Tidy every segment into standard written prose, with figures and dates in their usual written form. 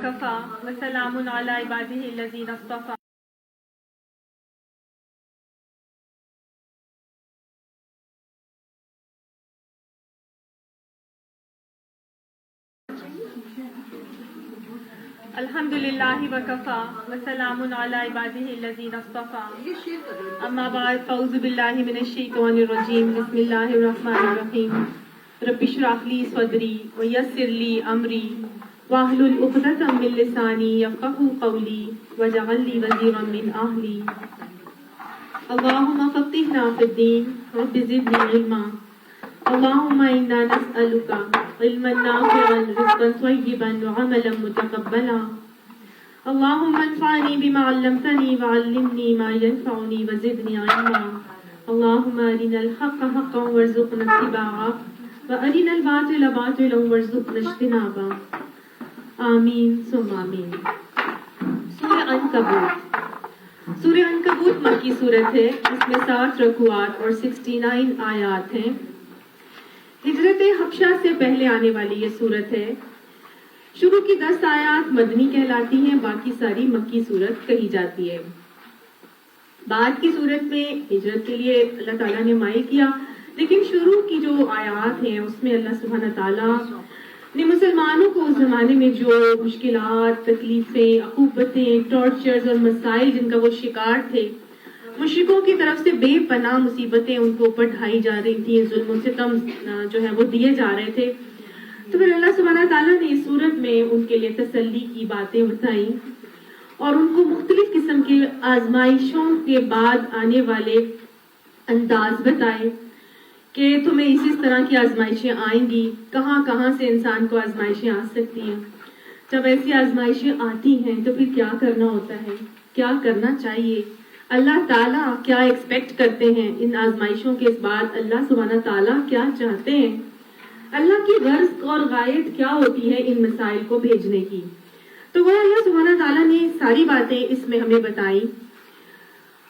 وکفا وسلام علی عبادہ الذین اصطفی. الحمد للہ وکفا وسلام علی عبادہ الذین اصطفی. اما بعد فاعوذ باللہ من الشیطان الرجیم. بسم اللہ الرحمن الرحیم. رب اشرح لی صدری ویسر لی امری واحلل عقدۃ من لسانی یفقهوا قولی واجعل لی وزیرا من اہلی. اللہم فقہنا فی الدین رب زدنی علما. اللہم انا نسألک علما نافعا رزقا طیبا وعملا متقبلا. اللہم انفعنی بما علمتنی وعلمنی ما ینفعنی وزدنی علما. اللہم ارنا الحق حقا وارزقنا اتباعہ وارنا الباطل باطلا وارزقنا اجتنابہ. آمین ثم آمین. سورہ عنکبوت. سورہ عنکبوت مکی صورت ہے. اس میں 7 رکوعات اور 69 آیات ہیں. ہجرت حبشہ سے پہلے آنے والی یہ صورت ہے. شروع کی 10 آیات مدنی کہلاتی ہیں، باقی ساری مکی صورت کہی جاتی ہے. بعد کی صورت میں ہجرت کے لیے اللہ تعالیٰ نے مائع کیا، لیکن شروع کی جو آیات ہیں اس میں اللہ سبحانہ تعالیٰ نے مسلمانوں کو اس زمانے میں جو مشکلات، تکلیفیں، عقوبتیں، ٹارچرز اور مسائل جن کا وہ شکار تھے، مشرکوں کی طرف سے بے پناہ مصیبتیں ان کو اوپر ڈھائی جا رہی تھیں، ظلم و ستم جو ہے وہ دیے جا رہے تھے، تو پھر اللہ سبحانہ تعالیٰ نے اس صورت میں ان کے لیے تسلی کی باتیں بتائیں اور ان کو مختلف قسم کے آزمائشوں کے بعد آنے والے انداز بتائے کہ تمہیں اسی طرح کی آزمائشیں آئیں گی. کہاں کہاں سے انسان کو آزمائشیں آ سکتی ہیں. جب ایسی آزمائشیں آتی ہیں تو پھر کیا کرنا ہوتا ہے، کیا کرنا چاہیے، اللہ تعالیٰ کیا ایکسپیکٹ کرتے ہیں ان آزمائشوں کے بعد، اللہ سبحانہ تعالیٰ کیا چاہتے ہیں، اللہ کی غرض اور غایت کیا ہوتی ہے ان مسائل کو بھیجنے کی. تو وہ اللہ سبحانہ تعالیٰ نے ساری باتیں اس میں ہمیں بتائی.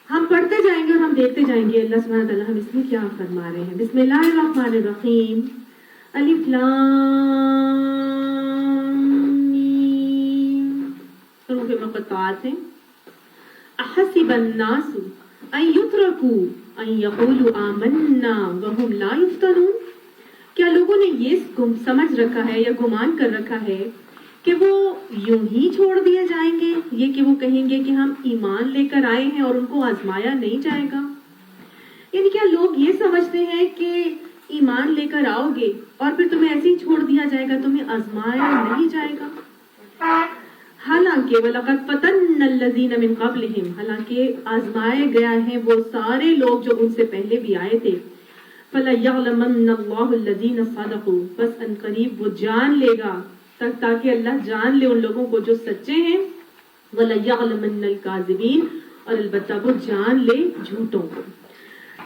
ہم پڑھتے جائیں گے اور ہم دیکھتے جائیں گے اللہ سبحانہ تعالیٰ ہم اس میں کیا فرما رہے ہیں. بسم اللہ الرحمن الرحیم. الف لام میم. حروف مقطعات ہیں. احسب الناس ان يتركوا ان يقولوا آمنا وهم لا يفتنون. کیا لوگوں نے یہ سمجھ رکھا ہے یا گمان کر رکھا ہے کہ وہ یوں ہی چھوڑ دیے جائیں گے، یہ کہ وہ کہیں گے کہ ہم ایمان لے کر آئے ہیں اور ان کو آزمایا نہیں جائے گا. یعنی کیا لوگ یہ سمجھتے ہیں کہ ایمان لے کر آؤ گے اور پھر تمہیں ایسے ہی چھوڑ دیا جائے گا، تمہیں آزمایا نہیں جائے گا. حالانکہ وَلَقَدْ فَتَنَّ الَّذِينَ مِن قَبْلِهِمْ، حالانکہ آزمائے گیا ہیں وہ سارے لوگ جو ان سے پہلے بھی آئے تھے. فَلَيَعْلَمَنَّ اللَّهُ الَّذِينَ صَدَقُوا، بس ان قریب وہ جان لے گا تاکہ اللہ جان لے ان لوگوں کو جو سچے ہیں. وَلَيَعْلَمَنَّ الْكَاذِبِينَ، اور البتہ وہ جان لے جھوٹوں کو.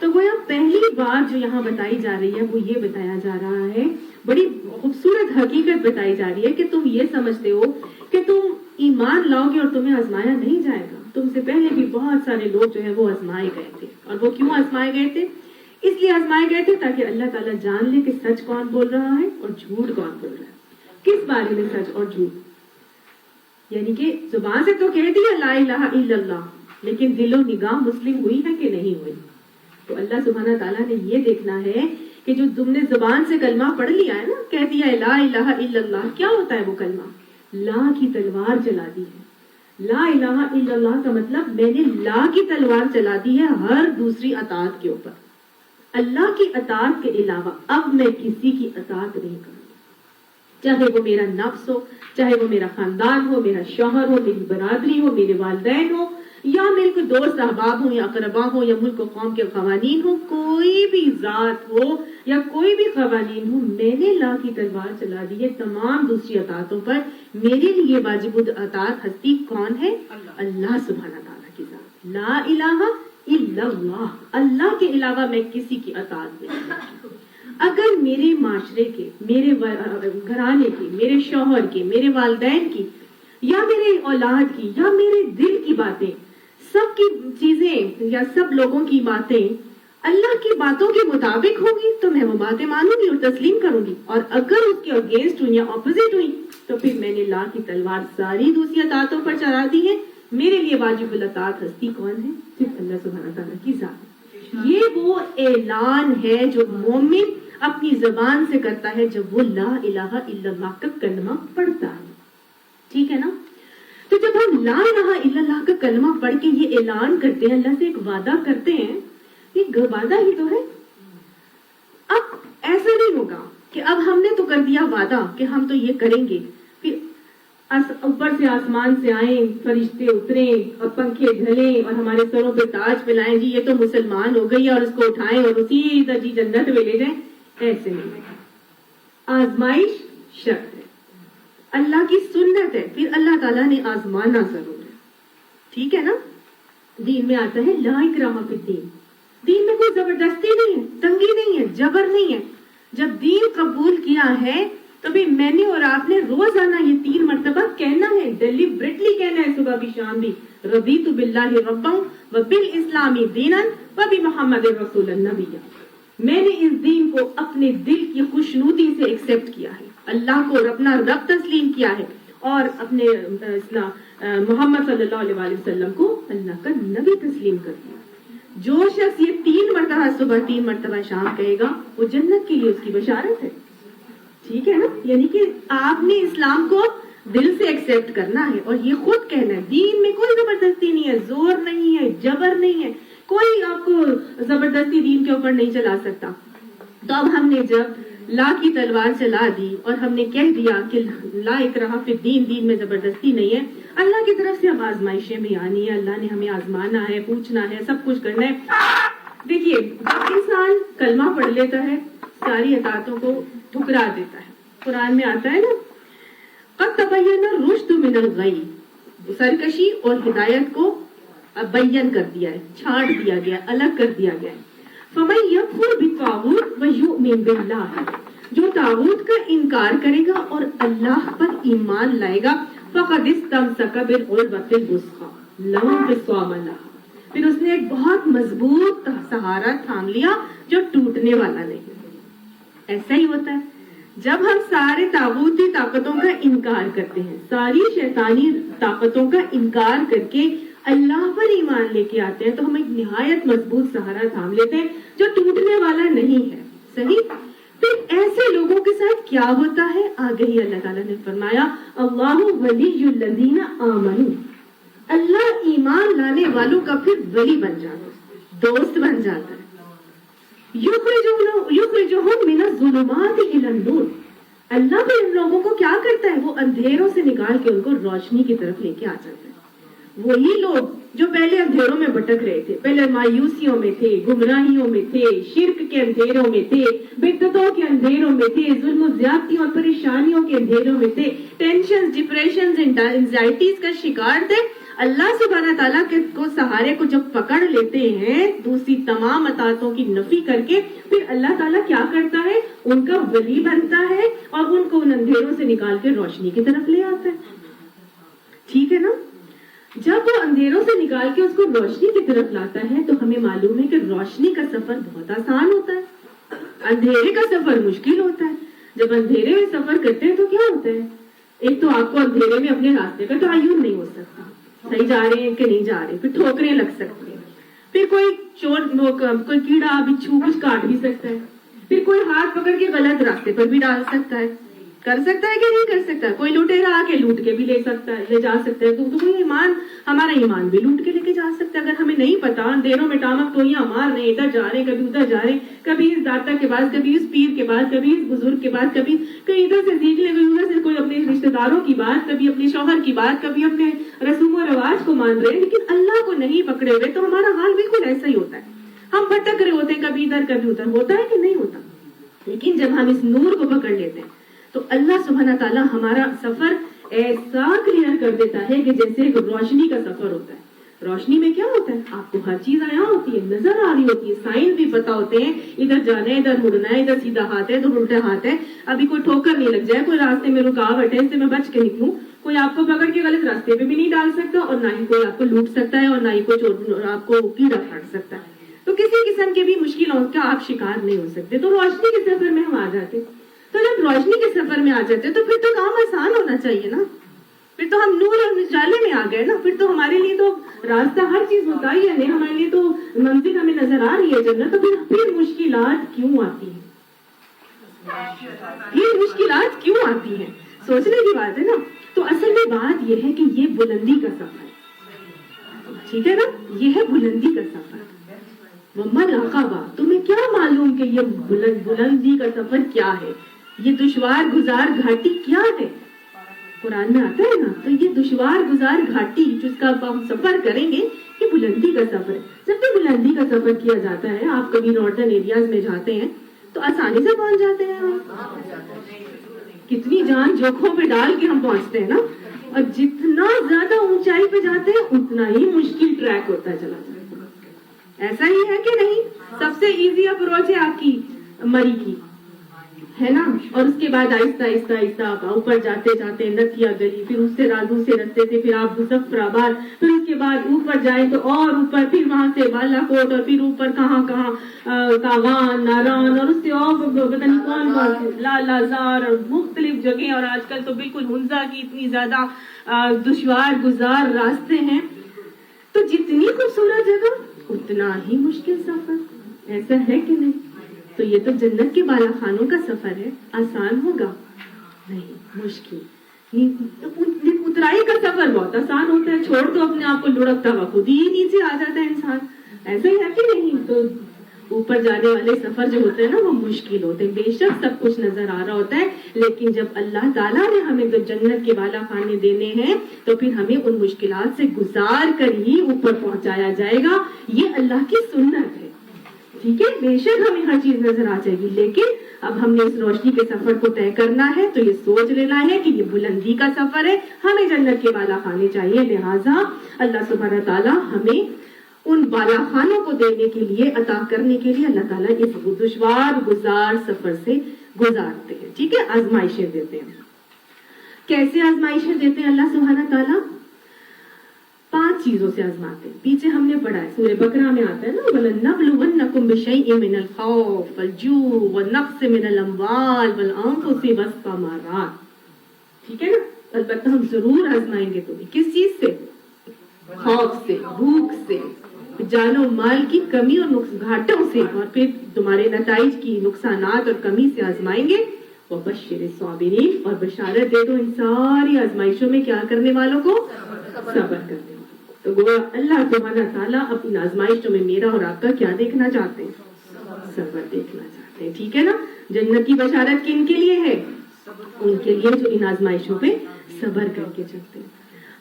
تو وہ پہلی بات جو یہاں بتائی جا رہی ہے وہ یہ بتایا جا رہا ہے، بڑی خوبصورت حقیقت بتائی جا رہی ہے کہ تم یہ سمجھتے ہو کہ تم ایمان لاؤ گے اور تمہیں آزمایا نہیں جائے گا. تم سے پہلے بھی بہت سارے لوگ جو ہے وہ آزمائے گئے تھے. اور وہ کیوں آزمائے گئے تھے؟ اس لیے آزمائے گئے تھے تاکہ اللہ تعالیٰ جان لے کہ سچ کون بول رہا ہے اور جھوٹ کون بول رہا ہے. کس بارے میں سچ اور جھوٹ؟ یعنی کہ زبان سے تو کہہ دیا لا الہ الا اللہ، لیکن دل و نگاہ مسلم ہوئی ہے کہ نہیں ہوئی. تو اللہ سبحانہ تعالیٰ نے یہ دیکھنا ہے کہ جو تم نے زبان سے کلمہ پڑھ لیا ہے نا، کہہ دیا ہے لا الہ الا اللہ، کیا ہوتا ہے وہ کلمہ؟ لا کی تلوار چلا دی ہے. لا الہ الا اللہ کا مطلب میں نے لا کی تلوار چلا دی ہے ہر دوسری اطاعت کے اوپر. اللہ کی اطاعت کے علاوہ اب میں کسی کی اطاعت نہیں کروں، چاہے وہ میرا نفس ہو، چاہے وہ میرا خاندان ہو، میرا شوہر ہو، میری برادری ہو، میرے والدین ہو، یا میرے کوئی دوست احباب ہوں یا اقربا ہوں یا ملک و قوم کے قوانین ہوں، کوئی بھی ذات ہو یا کوئی بھی قوانین ہو، میں نے لا کی تلوار چلا دی ہے تمام دوسری اطاعتوں پر. میرے لیے واجب اطاعت ہستی کون ہے؟ اللہ سبحانہ تعالیٰ کی ذات. لا الہ الا اللہ، اللہ کے علاوہ میں کسی کی اطاعت نہیں کرتی. اگر میرے معاشرے کے، میرے گھرانے کی، میرے شوہر کی، میرے والدین کی، یا میرے اولاد کی، یا میرے دل کی باتیں، سب کی چیزیں یا سب لوگوں کی باتیں اللہ کی باتوں کے مطابق ہوگی تو میں وہ باتیں مانوں گی اور تسلیم کروں گی، اور اگر اس کے اگینسٹ ہوئی یا اپوزٹ ہوئی تو پھر میں نے لا کی تلوار ساری دوسری اطاعتوں پر چلا دی ہے۔ میرے لیے واجب الاطاعت ہستی کون ہے؟ صرف اللہ سبحانہ تعالیٰ کی ذات۔ یہ وہ اعلان ہے جو مومن اپنی زبان سے کرتا ہے جب وہ لا الہ الا اللہ کا کلمہ پڑھتا ہے، ٹھیک ہے نا؟ تو جب ہم لا الہ الا اللہ کا کلمہ پڑھ کے یہ اعلان کرتے ہیں، اللہ سے ایک وعدہ کرتے ہیں، یہ وعدہ ہی تو ہے۔ اب ایسا نہیں ہوگا کہ اب ہم نے تو کر دیا وعدہ کہ ہم تو یہ کریں گے، پھر اوپر سے آسمان سے آئیں، فرشتے اتریں اور پنکھے ڈھلیں اور ہمارے سروں پہ تاج پلائیں، جی یہ تو مسلمان ہو گئی اور اس کو اٹھائیں اور اسی جی جنت میں لے جائیں۔ ایسے نہیں ہے، آزمائش شرط ہے، اللہ کی سنت ہے، پھر اللہ تعالیٰ نے آزمانا ضرور ہے، ٹھیک ہے نا؟ دین میں آتا ہے لا اکراہ فی الدین، دین میں کوئی زبردستی نہیں ہے، تنگی نہیں ہے، جبر نہیں ہے۔ جب دین قبول کیا ہے تو بھی میں نے اور آپ نے روزانہ یہ 3 مرتبہ کہنا ہے، ڈیلیبریٹلی کہنا ہے، صبح بھی شام بھی، رضیت باللہ ربا وبالاسلام دینا وبمحمد رسول النبی۔ میں نے اس دین کو اپنے دل کی خوشنودی سے ایکسپٹ کیا ہے، اللہ کو اپنا رب تسلیم کیا ہے، اور اپنے محمد صلی اللہ علیہ وآلہ وسلم کو اللہ کا نبی تسلیم کر دیا۔ جو شخص یہ 3 مرتبہ صبح 3 مرتبہ شام کہے گا وہ جنت کے لیے اس کی بشارت ہے، ٹھیک ہے نا؟ یعنی کہ آپ نے اسلام کو دل سے ایکسپٹ کرنا ہے اور یہ خود کہنا ہے۔ دین میں کوئی زبردستی نہیں ہے، زور نہیں ہے، جبر نہیں ہے، کوئی آپ کو زبردستی دین کے اوپر نہیں چلا سکتا۔ تو اب ہم نے جب لا کی تلوار چلا دی اور ہم نے کہہ دیا کہ لا اکراہ فی الدین، دین میں زبردستی نہیں ہے، اللہ کی طرف سے اب آزمائشیں بھی آنی ہے، اللہ نے ہمیں آزمانا ہے، پوچھنا ہے، سب کچھ کرنا ہے۔ دیکھیے جب انسان کلمہ پڑھ لیتا ہے ساری اطاعتوں کو ٹھکرا دیتا ہے۔ قرآن میں آتا ہے نا قد تبین الرشد من الغی، سرکشی اور ہدایت کو بیان کر دیا ہے، چھاڑ دیا گیا، الگ کر دیا گیا ہے۔ فَمَن يَكْفُرْ بِالطَّاغُوتِ وَيُؤْمِنْ بِاللَّهِ، جو طاغوت کا انکار کرے گا اور اللہ پر ایمان لائے گا، فَقَدِ اسْتَمْسَكَ بِالْعُرْوَةِ الْوُثْقَىٰ لَا انفصام لَهَا، پھر اس نے ایک بہت مضبوط سہارا تھام لیا جو ٹوٹنے والا نہیں۔ ایسا ہی ہوتا ہے جب ہم سارے طاغوتی طاقتوں کا انکار کرتے ہیں، ساری شیطانی طاقتوں کا انکار کر کے اللہ پر ایمان لے کے آتے ہیں، تو ہم ایک نہایت مضبوط سہارا تھام لیتے ہیں جو ٹوٹنے والا نہیں ہے، صحیح؟ پھر ایسے لوگوں کے ساتھ کیا ہوتا ہے؟ آگے ہی اللہ تعالیٰ نے فرمایا اللہ ولی الذین آمنوا، اللہ ایمان لانے والوں کا پھر ولی بن جاتا ہے، دوست بن جاتا ہے۔ یخرجہم من الظلمات الی النور، اللہ بھی ان لوگوں کو کیا کرتا ہے؟ وہ اندھیروں سے نکال کے ان کو روشنی کی طرف لے کے آ جاتا ہے۔ وہی لوگ جو پہلے اندھیروں میں بھٹک رہے تھے، پہلے مایوسیوں میں تھے، گمراہیوں میں تھے، شرک کے اندھیروں میں تھے، بدعتوں کے اندھیروں میں تھے، ظلم و زیادتیوں اور پریشانیوں کے اندھیروں میں تھے، ٹینشن، ڈپریشن، اینزائٹیز کا شکار تھے، اللہ سبحانہ تعالیٰ کے کو سہارے کو جب پکڑ لیتے ہیں دوسری تمام اطاعتوں کی نفی کر کے، پھر اللہ تعالیٰ کیا کرتا ہے؟ ان کا ولی بنتا ہے اور ان کو ان اندھیروں سے نکال کے روشنی کی طرف لے آتا ہے، ٹھیک ہے نا؟ جب وہ اندھیروں سے نکال کے اس کو روشنی کی طرف لاتا ہے تو ہمیں معلوم ہے کہ روشنی کا سفر بہت آسان ہوتا ہے، اندھیرے کا سفر مشکل ہوتا ہے۔ جب اندھیرے میں سفر کرتے ہیں تو کیا ہوتا ہے؟ ایک تو آپ کو اندھیرے میں اپنے راستے کا تعین نہیں ہو سکتا، صحیح جا رہے ہیں کہ نہیں جا رہے، پھر ٹھوکریں لگ سکتی ہیں، پھر کوئی چور، کوئی کیڑا بچھو کچھ کاٹ بھی سکتا ہے، پھر کوئی ہاتھ پکڑ کے غلط راستے پر بھی ڈال سکتا ہے، کر سکتا ہے کہ نہیں کر سکتا؟ کوئی لٹیرا آ کے لوٹ کے بھی لے سکتا ہے، لے جا سکتا ہے، تو کوئی ایمان، ہمارا ایمان بھی لوٹ کے لے کے جا سکتا ہے۔ اگر ہمیں نہیں پتا، اندھیروں میں ٹامک ٹوئیاں مار رہے ہیں، ادھر جا رہے ہیں، کبھی ادھر جا رہے ہیں، کبھی اس داتا کے بعد، کبھی اس پیر کے بعد، کبھی اس بزرگ کے بعد، کبھی کہیں ادھر سے سیکھ لیں، ادھر سے کوئی اپنے رشتے داروں کی بات، کبھی اپنے شوہر کی بات، کبھی اپنے رسوم و رواج کو مان رہے ہیں، لیکن اللہ کو نہیں پکڑے ہوئے، تو ہمارا حال بالکل ایسا ہی ہوتا ہے۔ ہم بھٹک رہے ہوتے ہیں، کبھی ادھر کبھی ادھر، ہوتا ہے کہ نہیں ہوتا؟ لیکن جب ہم اس نور کو پکڑ لیتے ہیں تو اللہ سبحانہ تعالیٰ ہمارا سفر ایسا کلیئر کر دیتا ہے کہ جیسے ایک روشنی کا سفر ہوتا ہے۔ روشنی میں کیا ہوتا ہے؟ آپ کو ہر چیز آیا ہوتی ہے، نظر آ رہی ہوتی ہے، سائن بھی پتا ہوتے ہیں، ادھر جانا ہے، ادھر مڑنا ہے، ادھر سیدھا ہاتھ ہے، ادھر الٹا ہاتھ ہے، ابھی کوئی ٹھوکر نہیں لگ جائے، کوئی راستے میں رکاوٹ ہے، اس سے میں بچ کے نکلوں، کوئی آپ کو پکڑ کے غلط راستے پہ بھی نہیں ڈال سکتا، اور نہ ہی کوئی آپ کو لوٹ سکتا ہے، اور نہ ہی کوئی چور آپ کو کیڑا کاٹ سکتا ہے۔ تو کسی قسم کے بھی مشکلوں کا آپ شکار نہیں ہو سکتے. تو روشنی کے سفر میں ہم آ جاتے. تو جب روشنی کے سفر میں آ جاتے تو پھر تو کام آسان ہونا چاہیے نا. پھر تو ہم نور اور اجالے میں آ گئے نا. پھر تو ہمارے لیے تو راستہ ہر چیز ہوتا ہی ہے نہیں, ہمارے لیے تو منزل ہمیں نظر آ رہی ہے جنت. تو پھر مشکلات کیوں آتی ہیں؟ یہ مشکلات کیوں آتی ہیں سوچنے کی بات ہے نا. تو اصل میں بات یہ ہے کہ یہ بلندی کا سفر ہے, ٹھیک ہے نا, یہ ہے بلندی کا سفر. مما العقبہ, تمہیں کیا معلوم کہ یہ بلندی کا سفر کیا ہے, یہ دشوار گزار گھاٹی کیا ہے. قرآن میں آتا ہے نا, تو یہ دشوار گزار گھاٹی جس کا ہم سفر کریں گے یہ بلندی کا سفر ہے. جب بھی بلندی کا سفر کیا جاتا ہے, آپ کبھی نارتھن ایریاز میں جاتے ہیں تو آسانی سے پہنچ جاتے ہیں. کتنی جان جوکھوں پہ ڈال کے ہم پہنچتے ہیں نا, اور جتنا زیادہ اونچائی پہ جاتے ہیں اتنا ہی مشکل ٹریک ہوتا چلا جاتا ہے. ایسا ہی ہے کہ نہیں؟ سب سے ایزی اپروچ ہے آپ کی مری کی, ہے نا, اور اس کے بعد آہستہ آہستہ آہستہ آپ اوپر جاتے جاتے نتیا گلی, پھر اس سے دوسرے رستے سے پھر آپ مظفر آباد, پھر اس کے بعد اوپر جائیں تو اور اوپر, پھر وہاں سے بالا کوٹ, اور پھر اوپر کہاں کاغان, ناران, اور اس سے اور پتہ نہیں کون کون لال آزار اور مختلف جگہیں. اور آج کل تو بالکل ہنزا کی اتنی زیادہ دشوار گزار راستے ہیں. تو جتنی خوبصورت جگہ اتنا ہی مشکل سفر. ایسا ہے کہ نہیں؟ تو یہ تو جنت کے بالا خانوں کا سفر ہے. آسان ہوگا نہیں, مشکل. اترائی کا سفر بہت آسان ہوتا ہے, چھوڑ دو اپنے آپ کو لڑکتا ہوا, خود ہی نیچے آ جاتا ہے انسان. ایسا ہی ہے کہ نہیں؟ تو اوپر جانے والے سفر جو ہوتے ہیں نا وہ مشکل ہوتے ہیں. بے شک سب کچھ نظر آ رہا ہوتا ہے, لیکن جب اللہ تعالیٰ نے ہمیں تو جنت کے بالا خانے دینے ہیں تو پھر ہمیں ان مشکلات سے گزار کر ہی اوپر پہنچایا جائے گا. یہ اللہ کی سنت ہے, ٹھیک ہے. بے شک ہمیں ہر چیز نظر آ جائے گی, لیکن اب ہم نے اس روشنی کے سفر کو طے کرنا ہے تو یہ سوچ لینا ہے کہ یہ بلندی کا سفر ہے, ہمیں جنت کے بالا خانے چاہیے. لہٰذا اللہ سبحانہ تعالیٰ ہمیں ان بالا خانوں کو دینے کے لیے, عطا کرنے کے لیے اللہ تعالیٰ اس دشوار گزار سفر سے گزارتے ہیں, ٹھیک ہے. آزمائشیں دیتے ہیں. کیسے آزمائشیں دیتے ہیں اللہ سبحانہ تعالیٰ؟ 5 چیزوں سے آزماتے ہیں. پیچھے ہم نے پڑھا ہے, سورہ بقرہ میں آتا ہے نا, وَلَنَّبْلُوَنَّكُمْ بِشَيْءٍ مِّنَ الْخَوْفِ وَالْجُوعِ وَالنَّقْصِ مِنَ الْأَمْوَالِ وَالْأَنفُسِ وَالثَّمَرَاتِ, ٹھیک ہے نا. البتہ ہم ضرور آزمائیں گے تمہیں. کس چیز سے؟ خوف سے, بھوک سے, جان و مال کی کمی اور گھاٹوں سے, اور پھر تمہارے نتائج کی نقصانات اور کمی سے آزمائیں گے. وَبَشِّرِ الصَّابِرِينَ, اور بشارت دے دو ان ساری آزمائشوں میں کیا کرنے والوں کو؟ صبر کرنے والوں. تو گویا اللہ سبحانہ تعالیٰ اب ان آزمائشوں میں میرا اور آپ کا کیا دیکھنا چاہتے ہیں؟ صبر دیکھنا چاہتے ہیں, ٹھیک ہے نا. جنت کی بشارت کن کے لیے ہے؟ ان کے لیے جو ان آزمائشوں پہ صبر کر کے چلتے ہیں.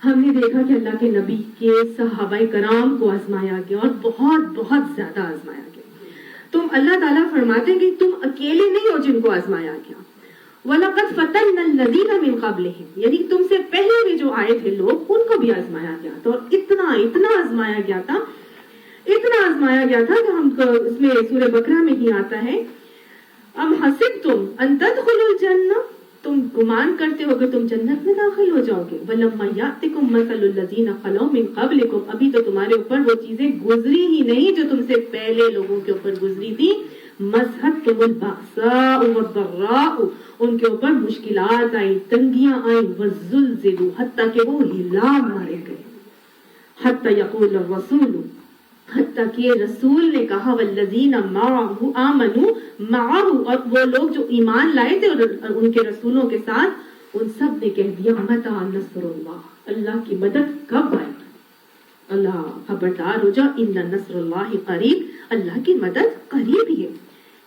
ہم نے دیکھا کہ اللہ کے نبی کے صحابہ کرام کو آزمایا گیا, اور بہت بہت زیادہ آزمایا گیا. تم اللہ تعالیٰ فرماتے ہیں کہ تم اکیلے نہیں ہو جن کو آزمایا گیا. وَلَقَدْ فَتَنَّا الَّذِينَ مِن قَبْلِهِمْ, یعنی تم سے پہلے بھی جو آئے تھے لوگ ان کو بھی آزمایا گیا تھا. اور اتنا آزمایا گیا تھا, اتنا آزمایا گیا تھا کہ ہم اس میں سورہ بقرہ میں ہی آتا ہے, ام حسبتم ان تدخلوا الجنہ, تم گمان کرتے ہو کہ تم جنت میں داخل ہو جاؤ گے. وَلَمَّا يَأْتِكُم مَّثَلُ الَّذِينَ خَلَوْا مِن قَبْلِكُم, ابھی تو تمہارے اوپر وہ چیزیں گزری ہی نہیں جو تم سے پہلے لوگوں کے اوپر گزری تھی. مَسَّتْهُمُ الْبَأْسَاءُ وَالضَّرَّاءُ, ان کے اوپر مشکلات آئیں, تنگیاں آئیں. وَالزُّلْزِلُوا, حتیٰ کہ وہ ہلا مارے گئے. حتیٰ یقول الرسول, حتیٰ کہ رسول نے کہا, والذین معه آمنوا معه, اور وہ لوگ جو ایمان لائے تھے اور ان کے رسولوں کے ساتھ, ان سب نے کہہ دیا متی نصر اللہ, اللہ کی مدد کب آئے گی؟ اللہ خبردار ہو جا, ان نصر اللہ قریب, اللہ کی مدد قریب ہی ہے.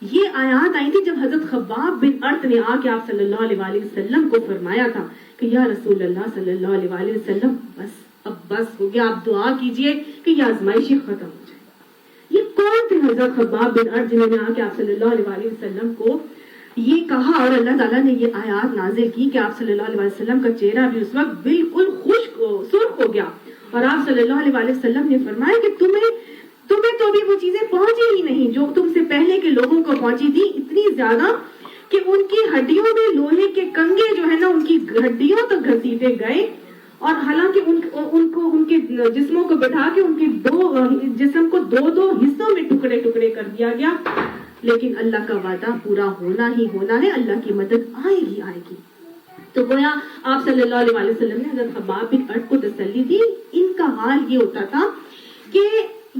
یہ آیات آئی تھی جب حضرت خباب بن ارت نے آ کے آپ صلی اللہ علیہ وآلہ وسلم کو فرمایا تھا کہ یا رسول اللہ صلی اللہ علیہ وآلہ وسلم, اب بس ہو گیا, آپ دعا کیجئے کہ یہ آزمائشیں ختم ہو جائے. یہ کون تھے حضرت خباب بن ارت جنہوں نے آ کے آپ صلی اللہ علیہ وآلہ وسلم کو یہ کہا, اور اللہ تعالیٰ نے یہ آیات نازل کی کہ آپ صلی اللہ علیہ وسلم کا چہرہ بھی اس وقت بالکل سرخ ہو گیا, اور آپ صلی اللہ علیہ وآلہ وسلم نے فرمایا کہ تمہیں تو بھی وہ چیزیں پہنچی ہی نہیں جو تم سے پہلے کے لوگوں کو پہنچی تھی, اتنی زیادہ کہ ان کی ہڈیوں میں لوہے کے کنگے جو ہے نا ان کی ہڈیوں تک گھسیٹے گئے, اور حالانکہ ان کو ان کے جسموں کو بٹھا کے ان کے جسم کو دو حصوں میں ٹکڑے ٹکڑے کر دیا گیا، لیکن اللہ کا وعدہ پورا ہونا ہی ہونا ہے، اللہ کی مدد آئے گی۔ تو گویا آپ صلی اللہ علیہ وسلم نے حضرت خباب بن ارت کو تسلی دی۔ ان کا حال یہ ہوتا تھا کہ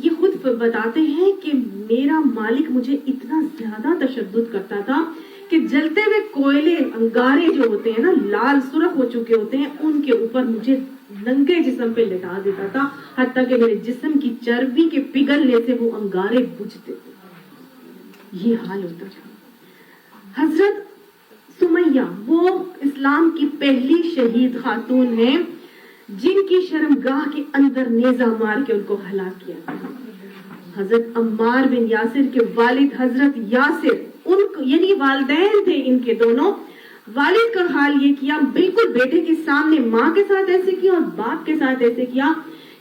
یہ خود بتاتے ہیں کہ میرا مالک مجھے اتنا زیادہ تشدد کرتا تھا کہ جلتے ہوئے کوئلے انگارے جو ہوتے ہیں نا، لال سرخ ہو چکے ہوتے ہیں، ان کے اوپر مجھے ننگے جسم پہ لٹا دیتا تھا، حتیٰ کہ میرے جسم کی چربی کے پگھلنے سے وہ انگارے بجھتے تھے۔ یہ حال ہوتا تھا۔ حضرت سمیہ وہ اسلام کی پہلی شہید خاتون ہیں جن کی شرمگاہ کے اندر نیزہ مار کے ان کو ہلاک کیا گیا۔ حضرت عمار بن یاسر کے والد حضرت یاسر، یعنی والدین تھے ان کے دونوں، والد کا حال یہ کیا، بالکل بیٹے کے سامنے ماں کے ساتھ ایسے کیا اور باپ کے ساتھ ایسے کیا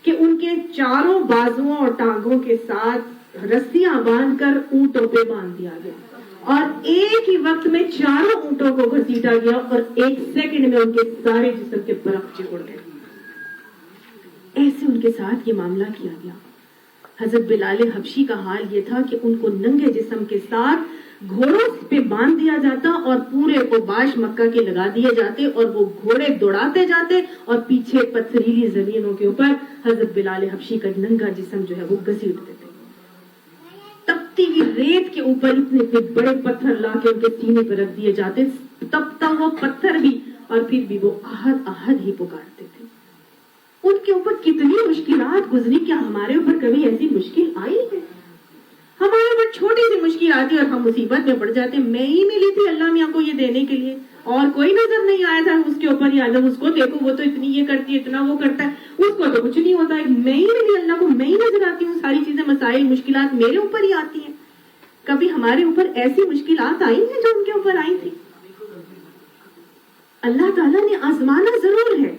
کہ ان کے چاروں بازوؤں اور ٹانگوں کے ساتھ رسیاں باندھ کر اونٹوں پہ باندھ دیا گیا، اور ایک ہی وقت میں چاروں اونٹوں کو گھسیٹا گیا اور 1 سیکنڈ میں ان کے سارے جسم کے برف چڑ گئے۔ ایسے ان کے ساتھ یہ معاملہ کیا گیا۔ حضرت بلال حبشی کا حال یہ تھا کہ ان کو ننگے جسم کے ساتھ گھوڑوں پہ باندھ دیا جاتا اور پورے اوباش مکہ کے لگا دیے جاتے اور وہ گھوڑے دوڑاتے جاتے اور پیچھے پتھریلی زمینوں کے اوپر حضرت بلال حبشی کا ننگا جسم جو ہے وہ گھسیٹتے تھے۔ تپتی ہوئی ریت کے اوپر اتنے بڑے پتھر لا کے ان کے سینے پر رکھ دیے جاتے، تپتا وہ پتھر بھی، اور پھر بھی وہ احد احد ہی پکارتے تھے۔ ان کے اوپر کتنی مشکلات گزری، کیا ہمارے اوپر کبھی ایسی مشکل آئی ہے؟ ہمارے اوپر چھوٹی سی مشکل آتی اور ہم مصیبت میں پڑ جاتے۔ میں ہی ملی تھی اللہ میاں کو یہ دینے کے لیے، اور کوئی نظر نہیں آیا تھا اس کے اوپر، یا جب اس کو دیکھو وہ تو اتنی یہ کرتی ہے، اتنا وہ کرتا ہے، اس کو تو کچھ نہیں ہوتا ہے۔ میں ہی ملی اللہ کو، میں ہی نظر آتی ہوں، ساری چیزیں مسائل مشکلات میرے اوپر ہی آتی ہیں۔ کبھی ہمارے اوپر ایسی مشکلات آئی ہیں جو ان کے اوپر آئی تھی؟ اللہ تعالیٰ نے آزمانا ضرور ہے۔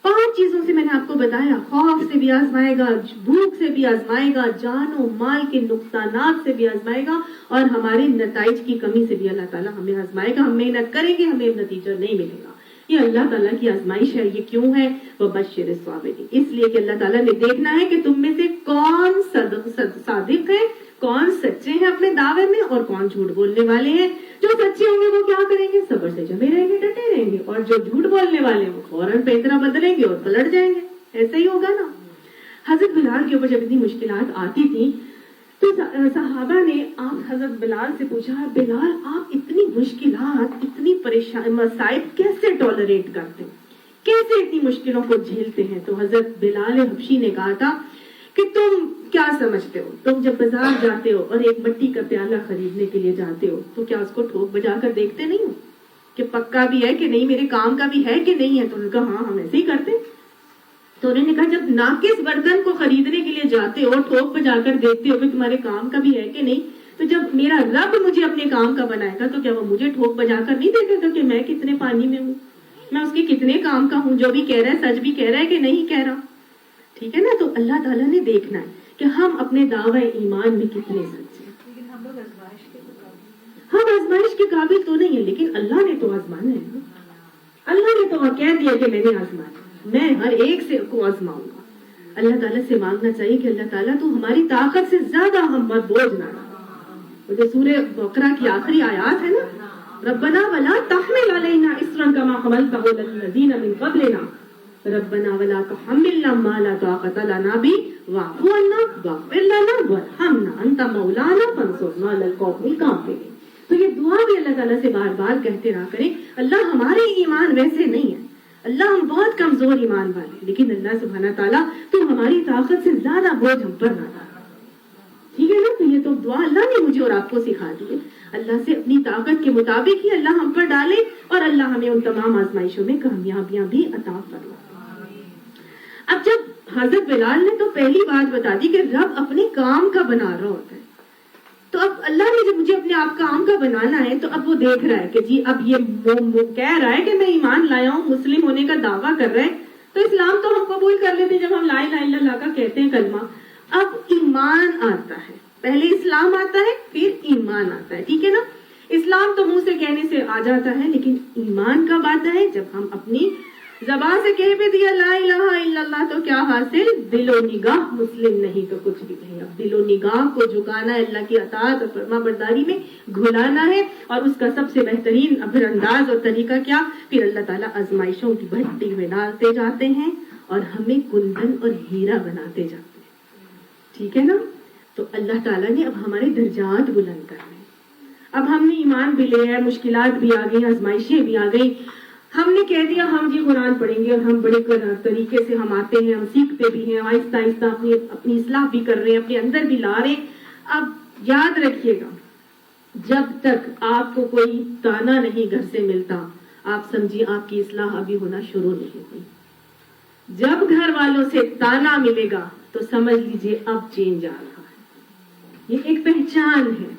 5 چیزوں سے میں نے آپ کو بتایا، خوف سے بھی آزمائے گا، بھوک سے بھی آزمائے گا، جان و مال کے نقصانات سے بھی آزمائے گا، اور ہمارے نتائج کی کمی سے بھی اللہ تعالیٰ ہمیں آزمائے گا۔ ہم محنت کریں گے، ہمیں نتیجہ نہیں ملے گا۔ یہ اللہ تعالیٰ کی آزمائش ہے۔ یہ کیوں ہے؟ وَبَشِّرِ الصَّابِرِينَ، اس لیے کہ اللہ تعالیٰ نے دیکھنا ہے کہ تم میں سے کون صادق ہے، کون سچے ہیں اپنے دعوے میں، اور کون جھوٹ بولنے والے ہیں۔ جو سچے ہوں گے وہ کیا کریں گے؟ صبر سے جمے رہیں گے، ڈٹے رہیں گے، اور جو جھوٹ بولنے والے ہیں وہ فوراً پیترا بدلیں گے اور پلٹ جائیں گے۔ ایسا ہی ہوگا نا۔ حضرت بلال کے اوپر جب اتنی مشکلات آتی تھی تو صحابہ نے آپ حضرت بلال سے پوچھا، بلال آپ اتنی مشکلات، اتنی پریشان مسائل کیسے ٹالریٹ کرتے ہیں، کیسے اتنی مشکلوں کو جھیلتے ہیں؟ تو حضرت بلال حبشی نے کہا تھا کہ تم کیا سمجھتے ہو، تم جب بازار جاتے ہو اور ایک مٹی کا پیالہ خریدنے کے لیے جاتے ہو تو کیا اس کو ٹھوک بجا کر دیکھتے نہیں ہو کہ پکا بھی ہے کہ نہیں، میرے کام کا بھی ہے کہ نہیں ہے؟ تو انہوں نے کہا ہاں ہم ایسے ہی کرتے۔ تو انہوں نے کہا جب ناقص برتن کو خریدنے کے لیے جاتے ہو، ٹھوک بجا کر دیکھتے ہو کہ تمہارے کام کا بھی ہے کہ نہیں، تو جب میرا رب مجھے اپنے کام کا بنائے گا تو کیا وہ مجھے ٹھوک بجا کر نہیں دیکھے گا کہ میں کتنے پانی میں ہوں، میں اس کے کتنے کام کا ہوں، جو بھی کہہ رہا ہے سچ بھی کہہ رہا ہے کہ نہیں کہہ رہا؟ ٹھیک ہے نا۔ تو اللہ تعالیٰ نے دیکھنا ہے کہ ہم اپنے دعوی ایمان میں کتنے سچے ہیں۔ ہم آزمائش کے قابل تو نہیں ہیں، لیکن اللہ نے تو آزمانا ہے نا۔ اللہ نے تو کہہ دیا کہ میں نے آزمانا، میں ہر ایک سے کو آزماؤں گا۔ اللہ تعالیٰ سے مانگنا چاہیے کہ اللہ تعالیٰ تو ہماری طاقت سے زیادہ ہم پر بوجھ نہ ڈالے۔ جو سورہ بقرہ کی آخری آیات ہے نا، ربنا ولا تحمل علینا اصرا کما حملته على الذین من قبلنا ربنا ولا تحملنا ما لا طاقت لنا به واعف عنا واغفر لنا وارحمنا انت مولانا فانصرنا على القوم الكافرين۔ تو یہ دعا بھی اللہ تعالیٰ سے بار بار کہتے رہا کریں، اللہ ہمارے ایمان ویسے نہیں ہے، اللہ ہم بہت کمزور ایمان والے، لیکن اللہ سبحانہ تعالیٰ تو ہماری طاقت سے زیادہ بوجھ ہم پر نہ ڈالا۔ ٹھیک ہے نا۔ تو یہ تو دعا اللہ نے مجھے اور آپ کو سکھا دی ہے، اللہ سے اپنی طاقت کے مطابق ہی اللہ ہم پر ڈالے اور اللہ ہمیں ان تمام آزمائشوں میں کامیابیاں بھی عطا فرمائے۔ اب جب حضرت بلال نے تو پہلی بات بتا دی کہ رب اپنے کام کا بنا رہا ہوتا ہے، تو اب اللہ نے جب مجھے اپنے آپ کام کا بنانا ہے تو اب وہ دیکھ رہا ہے کہ جی اب یہ کہہ رہا ہے کہ میں ایمان لایا ہوں، مسلم ہونے کا دعویٰ کر رہا ہے، تو اسلام تو ہم قبول کر لیتے جب ہم لا الہ الا اللہ کا کہتے ہیں کلمہ۔ اب ایمان آتا ہے، پہلے اسلام آتا ہے پھر ایمان آتا ہے، ٹھیک ہے نا۔ اسلام تو منہ سے کہنے سے آ جاتا ہے، لیکن ایمان کب آتا ہے؟ جب ہم اپنی زبان سے کہہ بھی دیا لا الہ الا اللہ تو کیا حاصل؟ دل و نگاہ مسلم نہیں تو کچھ بھی نہیں. اب دل و نگاہ کو جھکانا ہے, اللہ کی اطاعت اور فرما برداری میں گھلانا ہے, اور اس کا سب سے بہترین پھر انداز اور طریقہ کیا؟ پھر اللہ تعالیٰ آزمائشوں کی بھٹی میں ڈالتے جاتے ہیں اور ہمیں کندن اور ہیرا بناتے جاتے ہیں. ٹھیک ہے نا؟ تو اللہ تعالیٰ نے اب ہمارے درجات بلند کرنے. اب ہم نے ایمان بھی لے ہے, مشکلات بھی آ گئی, آزمائشیں بھی آ گئی, ہم نے کہہ دیا ہم جی قرآن پڑھیں گے, اور ہم بڑے طریقے سے ہم آتے ہیں, ہم سیکھتے بھی ہیں, آہستہ آہستہ اپنی اصلاح بھی کر رہے ہیں, اپنے اندر بھی لا رہے ہیں. اب یاد رکھیے گا, جب تک آپ کو کوئی تانا نہیں گھر سے ملتا, آپ سمجھیے آپ کی اصلاح ابھی ہونا شروع نہیں ہوئی. جب گھر والوں سے تانا ملے گا تو سمجھ لیجئے اب چینج آ رہا ہے. یہ ایک پہچان ہے.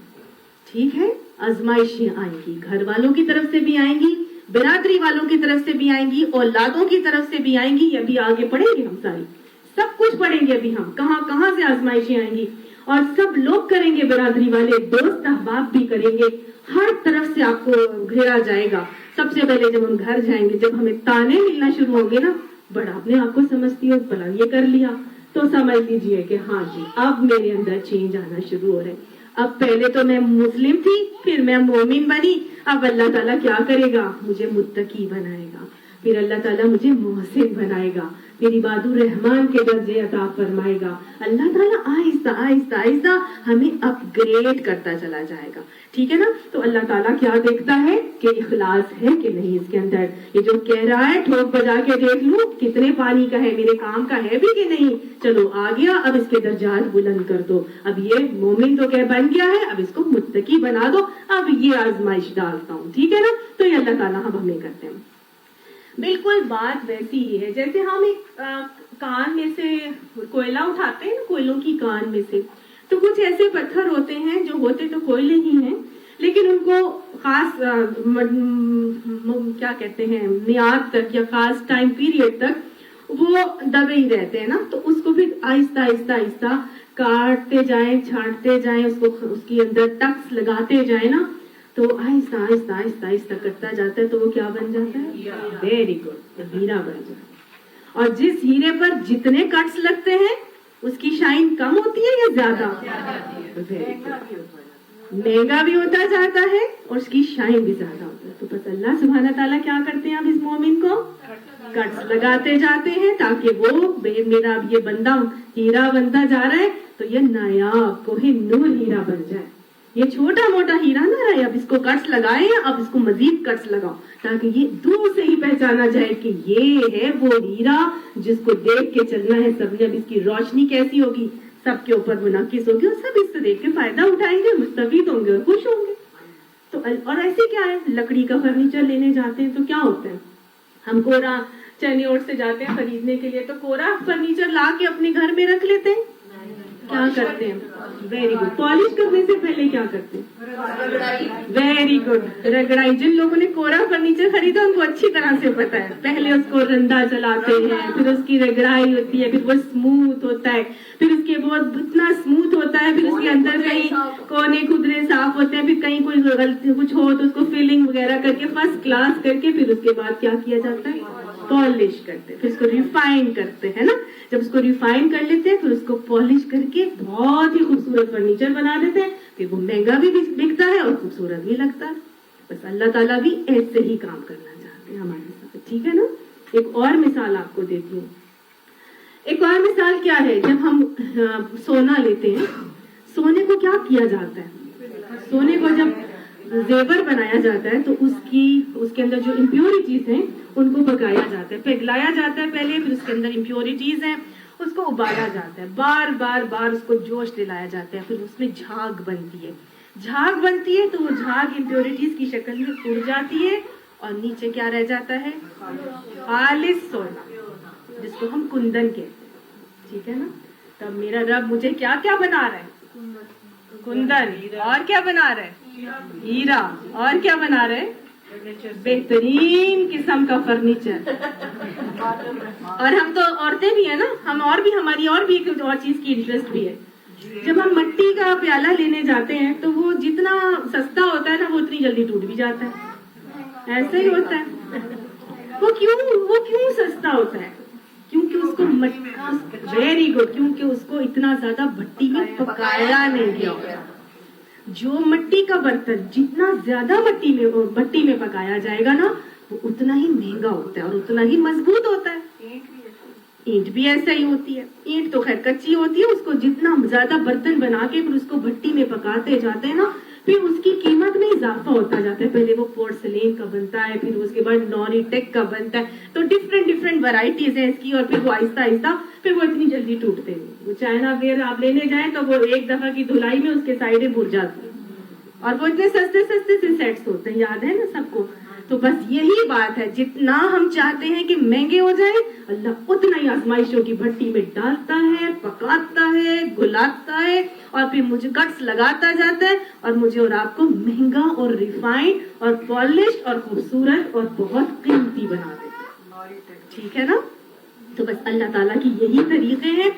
ٹھیک ہے, آزمائشیں آئیں گی, گھر والوں کی طرف سے بھی آئیں گی, برادری والوں کی طرف سے بھی آئیں گی, اولادوں کی طرف سے بھی آئیں گی. یہ ابھی آگے پڑھیں گے, ہم ساری سب کچھ پڑھیں گے ابھی, ہم کہاں کہاں سے آزمائشیں آئیں گی, اور سب لوگ کریں گے, برادری والے, دوست احباب بھی کریں گے, ہر طرف سے آپ کو گھیرا جائے گا. سب سے پہلے جب ہم گھر جائیں گے, جب ہمیں تانے ملنا شروع ہوں گے نا, بڑا اپنے آپ کو سمجھتی ہو, بلا یہ کر لیا, تو سمجھ لیجئے کہ ہاں جی اب میرے اندر چینج آنا شروع ہو رہا ہے. اب پہلے تو میں مسلم تھی, پھر میں مومن بنی, اب اللہ تعالیٰ کیا کرے گا؟ مجھے متقی بنائے گا, پھر اللہ تعالیٰ مجھے محسن بنائے گا, پھر عباد الرحمان کے درجے عطا فرمائے گا. اللہ تعالیٰ آہستہ آہستہ آہستہ ہمیں اپ گریڈ کرتا چلا جائے گا. ٹھیک ہے نا؟ تو اللہ تعالیٰ کیا دیکھتا ہے کہ اخلاص ہے کہ نہیں اس کے اندر. یہ جو کہہ رہا ہے ٹھوک بجا کے دیکھ لوں کتنے پانی کا ہے, میرے کام کا ہے بھی کہ نہیں, چلو آ گیا, اب اس کے درجات بلند کر دو. اب یہ مومن تو کہ بن گیا ہے, اب اس کو متقی بنا دو, اب یہ آزمائش ڈالتا ہوں. ٹھیک ہے نا؟ تو یہ اللہ تعالیٰ ہم ہمیں کرتے ہیں. بالکل بات ویسی ہی ہے جیسے ہم ایک کان میں سے کوئلہ اٹھاتے ہیں نا, کوئلوں کی کان میں سے, تو کچھ ایسے پتھر ہوتے ہیں جو ہوتے تو کوئلے ہی ہیں, لیکن ان کو خاص کیا کہتے ہیں میعاد تک یا خاص ٹائم پیریڈ تک وہ دبے ہی رہتے ہیں نا, تو اس کو پھر آہستہ آہستہ آہستہ کاٹتے جائیں, چھانٹتے جائیں, اس کے اندر ٹکس لگاتے جائیں نا, تو آہستہ آہستہ آہستہ آہستہ کرتا جاتا ہے, تو وہ کیا بن جاتا ہے؟ ویری گڈ, ہیرا بن جاتا ہے. اور جس ہیرے پر جتنے کٹس لگتے ہیں اس کی شائن کم ہوتی ہے یا زیادہ؟ مہنگا بھی ہوتا جاتا ہے اور اس کی شائن بھی زیادہ ہوتا ہے. تو بس اللہ سبحانہ تعالیٰ کیا کرتے ہیں, اب اس مومن کو کٹس لگاتے جاتے ہیں تاکہ وہ میرا اب یہ بندہ ہیرا بنتا جا رہا ہے تو یہ نایاب کوہ نور ہیرا بن جائے. یہ چھوٹا موٹا ہیرا نہ رہے, اب اس کو کٹس لگائے, اب اس کو مزید کٹس لگاؤ تاکہ یہ دور سے ہی پہچانا جائے کہ یہ ہے وہ ہیرا جس کو دیکھ کے چلنا ہے سب نے. اب اس کی روشنی کیسی ہوگی, سب کے اوپر منعکس ہوگی, اور سب اس سے دیکھ کے فائدہ اٹھائیں گے, مستفید ہوں گے اور خوش ہوں گے. تو اور ایسے کیا ہے, لکڑی کا فرنیچر لینے جاتے ہیں تو کیا ہوتا ہے, ہم کورا چینی اوٹ سے جاتے ہیں خریدنے کے لیے, تو کورا فرنیچر لا کے اپنے گھر میں رکھ لیتے ہیں. کیا کرتے ہیں؟ ویری گڈ, پالش کرنے سے پہلے کیا کرتے ہیں؟ ویری گڈ, رگڑائی. جن لوگوں نے کورا فرنیچر خریدا ان کو اچھی طرح سے پتا ہے, پہلے اس کو رندا چلاتے ہیں, پھر اس کی رگڑائی ہوتی ہے, پھر وہ اسموتھ ہوتا ہے, پھر اس کے بعد اتنا اسموتھ ہوتا ہے, پھر اس کے اندر کہیں کونے خدرے صاف ہوتے ہیں, پھر کہیں کوئی غلطی کچھ ہو تو اس کو فیلنگ وغیرہ کر کے فرسٹ کلاس کر کے پھر اس کے بعد کیا کیا جاتا ہے؟ پالش کرتے ہیں, پھر اس کو ریفائن کرتے ہیں نا. جب اس کو ریفائن کر لیتے ہیں پھر اس کو پالش کر کے بہت ہی خوبصورت فرنیچر بنا دیتے ہیں, پھر وہ مہنگا بھی بکتا ہے اور خوبصورت بھی لگتا ہے. بس اللہ تعالیٰ بھی ایسے ہی کام کرنا چاہتے ہیں ہمارے ساتھ. ٹھیک ہے نا؟ ایک اور مثال آپ کو دیتی ہوں. ایک اور مثال کیا ہے, جب ہم سونا لیتے ہیں, سونے کو کیا کیا جاتا ہے؟ سونے کو جب زیور بنایا جاتا ہے تو اس کے اندر جو امپیورٹیز ہیں ان کو پکایا جاتا ہے, پگھلایا جاتا ہے پہلے, پھر اس کے اندر امپیورٹیز ہیں اس کو ابالا جاتا ہے, بار بار بار اس کو جوش دلایا جاتا ہے, پھر اس میں جھاگ بنتی ہے. جھاگ بنتی ہے تو وہ جھاگ امپیورٹیز کی شکل میں اڑ جاتی ہے اور نیچے کیا رہ جاتا ہے؟ خالص سونا, جس کو ہم کندن کہتے ہیں. ٹھیک ہے نا؟ تب میرا رب مجھے کیا کیا بنا رہا ہے؟ کندن. اور کیا بنا رہا ہے؟ ہیرا. اور کیا بنا رہے؟ بہترین قسم کا فرنیچر. اور ہم تو عورتیں بھی ہیں نا, ہم اور بھی ہماری اور بھی ایک اور چیز کی انٹرسٹ بھی ہے. جب ہم مٹی کا پیالہ لینے جاتے ہیں تو وہ جتنا سستا ہوتا ہے نا وہ اتنی جلدی ٹوٹ بھی جاتا ہے. ایسے ہی ہوتا ہے. وہ کیوں سستا ہوتا ہے؟ کیونکہ اس کو ویری گڈ، کیونکہ اس کو اتنا زیادہ بھٹی میں پکایا نہیں گیا ہوتا. جو مٹی کا برتن جتنا زیادہ بھٹی میں پکایا جائے گا نا، وہ اتنا ہی مہنگا ہوتا ہے اور اتنا ہی مضبوط ہوتا ہے. اینٹ بھی ایسا ہی ہوتی ہے. اینٹ تو خیر کچی ہوتی ہے، اس کو جتنا زیادہ برتن بنا کے پھر اس کو بھٹی میں پکاتے جاتے ہیں نا، پھر اس کی قیمت میں اضافہ ہوتا جاتا ہے. پہلے وہ پورسلین کا بنتا ہے، پھر اس کے بعد نانی ٹیک کا بنتا ہے. تو ڈفرینٹ ورائٹیز ہیں اس کی، اور پھر وہ آہستہ آہستہ پھر وہ اتنی جلدی ٹوٹتے ہیں. وہ چائنا ویئر آپ لینے جائیں تو وہ ایک دفعہ کی دھلائی میں اس کے سائڈیں بھر جاتی ہیں، اور وہ اتنے سستے سے سیٹس ہوتے ہیں، یاد ہے نا سب کو. تو بس یہی بات ہے، جتنا ہم چاہتے ہیں کہ مہنگے ہو جائیں، اللہ اتنا ہی آزمائشوں کی بھٹی میں ڈالتا ہے، پکاتا ہے، گلاتا ہے، اور پھر مجھے گٹس لگاتا جاتا ہے، اور مجھے اور آپ کو مہنگا اور ریفائنڈ اور پالشڈ اور خوبصورت اور بہت قیمتی بنا دیتا ہے. ٹھیک ہے نا؟ تو بس اللہ تعالیٰ کی یہی طریقے ہیں.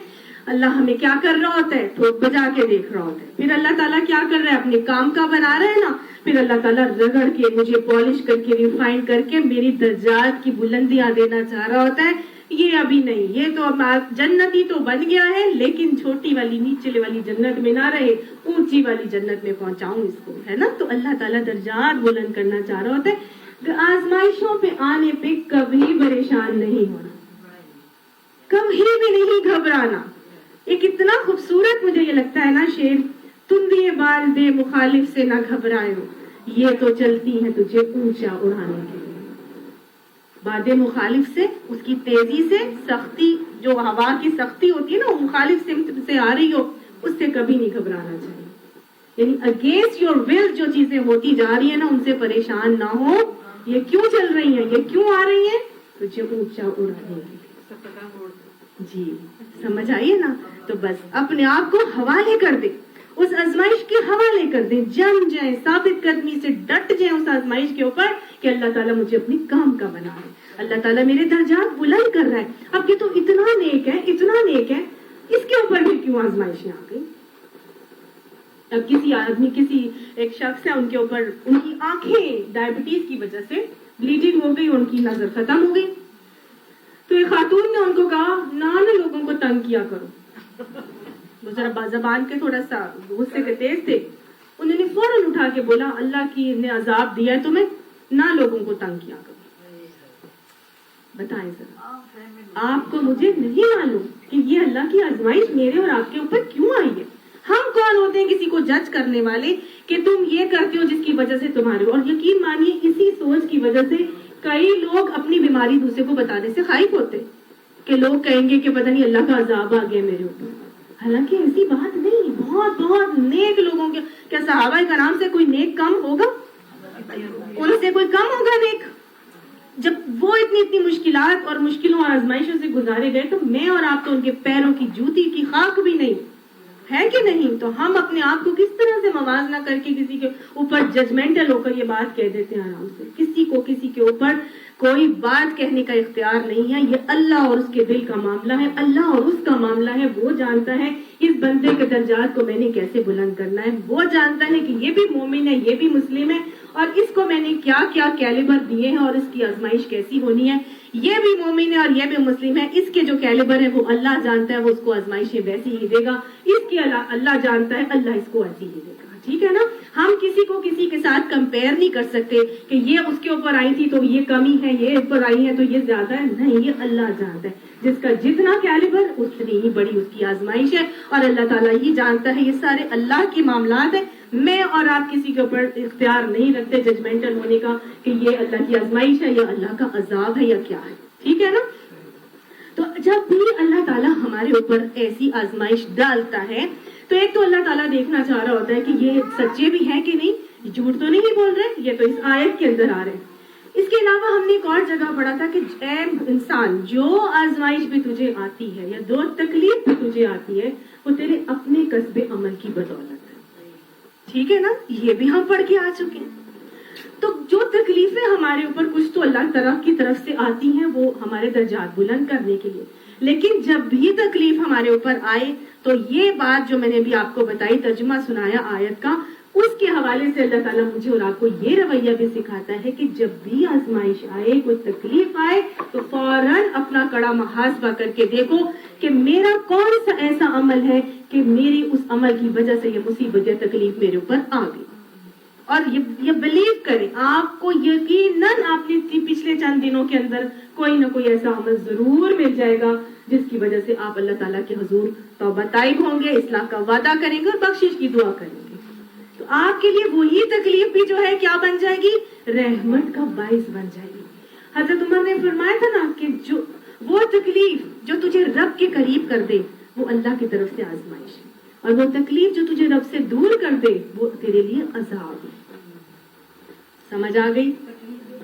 اللہ ہمیں کیا کر رہا ہوتا ہے؟ ٹھوک بجا کے دیکھ رہا ہوتا ہے. پھر اللہ تعالیٰ کیا کر رہا ہے؟ اپنے کام کا بنا رہا ہے نا. پھر اللہ تعالیٰ رگڑ کے مجھے پالش کر کے ریفائن کر کے میری درجات کی بلندیاں دینا چاہ رہا ہوتا ہے. یہ ابھی نہیں، یہ تو اب جنتی تو بن گیا ہے، لیکن چھوٹی والی نیچلے والی جنت میں نہ رہے، اونچی والی جنت میں پہنچاؤں اس کو، ہے نا. تو اللہ تعالیٰ درجات بلند کرنا چاہ رہا ہوتا ہے. آزمائشوں پہ آنے پہ کبھی پریشان نہیں ہونا، کبھی بھی نہیں گھبرانا. ایک اتنا خوبصورت مجھے یہ لگتا ہے نا شعر، تم دیے بال دے مخالف سے نہ گھبرائے، یہ تو چلتی ہے تجھے اونچا اڑانے کے لیے. باد مخالف سے، اس کی تیزی سے، سختی جو ہوا کی سختی ہوتی ہے نا، وہ مخالف سمت سے آ رہی ہو، اس سے کبھی نہیں گھبرانا چاہیے. یعنی اگینسٹ یور ول جو چیزیں ہوتی جا رہی ہیں نا، ان سے پریشان نہ ہو. یہ کیوں چل رہی ہیں، یہ کیوں آ رہی ہیں؟ تجھے اونچا اڑانے کے لیے. جی سمجھ آئیے نا. تو بس اپنے آپ کو حوالے کر دیں، اس آزمائش کے حوالے کر دیں، جم جائیں، ثابت قدمی سے ڈٹ جائیں اس آزمائش کے اوپر کہ اللہ تعالیٰ مجھے اپنی کام کا بنا ہے، اللہ تعالیٰ میرے درجات بلند کر رہا ہے. اب یہ تو اتنا نیک ہے، اتنا نیک ہے، اس کے اوپر بھی کیوں آزمائشیں آ گئی؟ اب کسی آدمی، کسی ایک شخص ہے، ان کے اوپر ان کی آنکھیں ڈائبٹیز کی وجہ سے بلیڈنگ ہو گئی، ان کی نظر ختم ہو گئی. تو ایک خاتون نے ان کو کہا، نہ لوگوں کو تنگ کیا کرو. وہ ذرا زبان کے تھوڑا سا غصے کے تیز تھے. انہوں نے فوراً اٹھا کے بولا، اللہ کی نے عذاب دیا ہے تمہیں، نہ لوگوں کو تنگ کیا کرو. بتائیں ذرا، آپ کو مجھے نہیں معلوم کہ یہ اللہ کی آزمائش میرے اور آپ کے اوپر کیوں آئی ہے؟ ہم کون ہوتے ہیں کسی کو جج کرنے والے کہ تم یہ کرتے ہو جس کی وجہ سے تمہارے، اور یقین مانیے اسی سوچ کی وجہ سے کئی لوگ اپنی بیماری دوسرے کو بتانے سے خائف ہوتے کہ لوگ کہیں گے کہ پتہ نہیں اللہ کا عذاب آ گیا میرے اوپر. حالانکہ ایسی بات نہیں. بہت بہت نیک لوگوں کے، کیا صحابہ کرام سے کوئی نیک کم ہوگا؟ ان سے کوئی کم ہوگا نیک؟ جب وہ اتنی مشکلات اور مشکلوں اور آزمائشوں سے گزارے گئے، تو میں اور آپ تو ان کے پیروں کی جوتی کی خاک بھی نہیں ہے کہ نہیں. تو ہم اپنے آپ کو کس طرح سے موازنہ کر کے کسی کے اوپر ججمنٹل ہو کر یہ بات کہہ دیتے ہیں آرام سے. کسی کو کسی کے اوپر کوئی بات کہنے کا اختیار نہیں ہے. یہ اللہ اور اس کے دل کا معاملہ ہے، اللہ اور اس کا معاملہ ہے. وہ جانتا ہے اس بندے کے درجات کو میں نے کیسے بلند کرنا ہے. وہ جانتا ہے کہ یہ بھی مومن ہے، یہ بھی مسلم ہے، اور اس کو میں نے کیا کیا کیلیبر دیے ہیں اور اس کی آزمائش کیسی ہونی ہے. یہ بھی مومن ہے اور یہ بھی مسلم ہے، اس کے جو کیلیبر ہے وہ اللہ جانتا ہے، وہ اس کو آزمائشیں ویسی ہی دے گا. اس کی اللہ جانتا ہے، اللہ اس کو ایسی ہی دے گا. ٹھیک ہے نا. ہم کسی کو کسی کے ساتھ کمپیئر نہیں کر سکتے کہ یہ اس کے اوپر آئی تھی تو یہ کمی ہے، یہ اوپر آئی ہے تو یہ زیادہ ہے. نہیں، یہ اللہ جانتا ہے. جس کا جتنا کیلیبر اتنی ہی بڑی اس کی آزمائش ہے، اور اللہ تعالیٰ ہی جانتا ہے. یہ سارے اللہ کے معاملات ہیں. میں اور آپ کسی کے اوپر اختیار نہیں رکھتے ججمنٹل ہونے کا کہ یہ اللہ کی آزمائش ہے یا اللہ کا عذاب ہے یا کیا ہے. ٹھیک ہے نا. تو جب بھی اللہ تعالیٰ ہمارے اوپر ایسی آزمائش ڈالتا ہے تو ایک تو اللہ تعالیٰ دیکھنا چاہ رہا ہوتا ہے کہ یہ سچے بھی ہیں کہ نہیں، جھوٹ تو نہیں بول رہے. یہ تو اس آیت کے اندر آ رہے ہیں. اس کے علاوہ ہم نے ایک اور جگہ پڑھا تھا کہ اے انسان، جو آزمائش بھی تجھے آتی ہے یا جو تکلیف بھی تجھے آتی ہے وہ تیرے اپنے قصب عمل کی بدولت ہے. ٹھیک ہے نا. یہ بھی ہم پڑھ کے آ چکے ہیں. تو جو تکلیفیں ہمارے اوپر کچھ تو اللہ تعالیٰ کی طرف سے آتی ہیں وہ ہمارے درجات بلند کرنے کے لیے. لیکن جب بھی تکلیف ہمارے اوپر آئے تو یہ بات جو میں نے بھی آپ کو بتائی، ترجمہ سنایا آیت کا، اس کے حوالے سے اللہ تعالیٰ مجھے اور آپ کو یہ رویہ بھی سکھاتا ہے کہ جب بھی آزمائش آئے، کوئی تکلیف آئے، تو فوراً اپنا کڑا محاسبہ کر کے دیکھو کہ میرا کون سا ایسا عمل ہے کہ میری اس عمل کی وجہ سے یہ مصیبت یا تکلیف میرے اوپر آ گئی. اور یہ بلیو کریں، آپ کو یقیناً آپ نے پچھلے چند دنوں کے اندر کوئی نہ کوئی ایسا عمل ضرور مل جائے گا جس کی وجہ سے آپ اللہ تعالیٰ کے حضور توبہ طائب ہوں گے، اصلاح کا وعدہ کریں گے اور بخشش کی دعا کریں گے. تو آپ کے لیے وہی تکلیف بھی جو ہے کیا بن جائے گی؟ رحمت کا باعث بن جائے گی. حضرت عمر نے فرمایا تھا نا کہ جو وہ تکلیف جو تجھے رب کے قریب کر دے وہ اللہ کی طرف سے آزمائش ہے، اور وہ تکلیف جو تجھے رب سے دور کر دے وہ تیرے لیے عذاب ہے. سمجھ آ گئی؟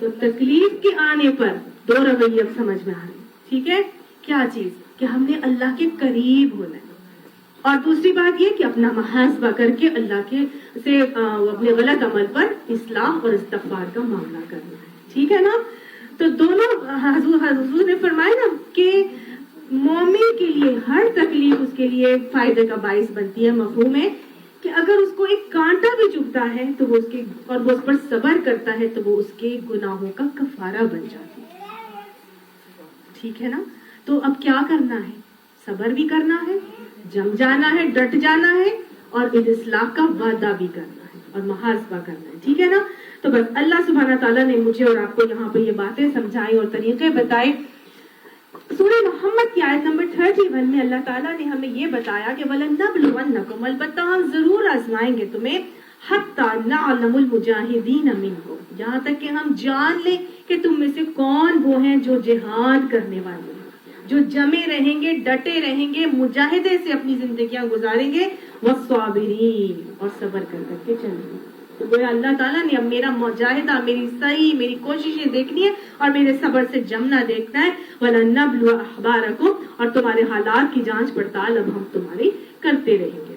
تو تکلیف کے آنے پر دو رویے اب سمجھ میں آ رہے ہیں. ٹھیک ہے، کیا چیز؟ کہ ہم نے اللہ کے قریب ہونا ہے، اور دوسری بات یہ کہ اپنا محاسبہ کر کے اللہ کے سے اپنے غلط عمل پر اصلاح اور استغفار کا معاملہ کرنا ہے. ٹھیک ہے نا؟ تو دونوں حضور نے فرمایا نا کہ مومن کے لیے ہر تکلیف اس کے لیے فائدے کا باعث بنتی ہے. مفہوم ہے کہ اگر اس کو ایک کانٹا بھی چبھتا ہے تو وہ اس پر صبر کرتا ہے تو وہ اس کے گناہوں کا کفارہ بن جاتی ہے. ٹھیک ہے نا؟ تو اب کیا کرنا ہے؟ صبر بھی کرنا ہے، جم جانا ہے، ڈٹ جانا ہے، اور اصلاح کا وعدہ بھی کرنا ہے اور محاسبہ کرنا ہے. ٹھیک ہے نا؟ تو بس اللہ سبحانہ تعالیٰ نے مجھے اور آپ کو یہاں پہ یہ باتیں سمجھائی اور طریقے بتائے. سورہ محمد کی آیت نمبر 31 میں اللہ تعالیٰ نے ہمیں یہ بتایا کہ وَلَنَّبْلُوَنَّكُمْ، البتہ ہم ضرور آزمائیں گے تمہیں، حَتَّى نَعْلَمُ الْمُجَاهِدِينَ مِنْكُمْ، یہاں تک کہ ہم جان لیں کہ تم میں سے کون وہ ہیں جو جہاد کرنے والے ہیں، جو جمے رہیں گے، ڈٹے رہیں گے، مجاہدے سے اپنی زندگیاں گزاریں گے، وَالصَّابِرِينَ، اور صبر کر کے چلیں گے. تو گویا اللہ تعالیٰ نے اب میرا مجاہدہ، میری صحیح، میری کوششیں دیکھنی ہے اور میرے صبر سے جمنا دیکھنا ہے. وَلَنَّبْلُوَ أَخْبَارَكُمْ، اور تمہارے حالات کی جانچ پڑتال اب ہم تمہاری کرتے رہیں گے.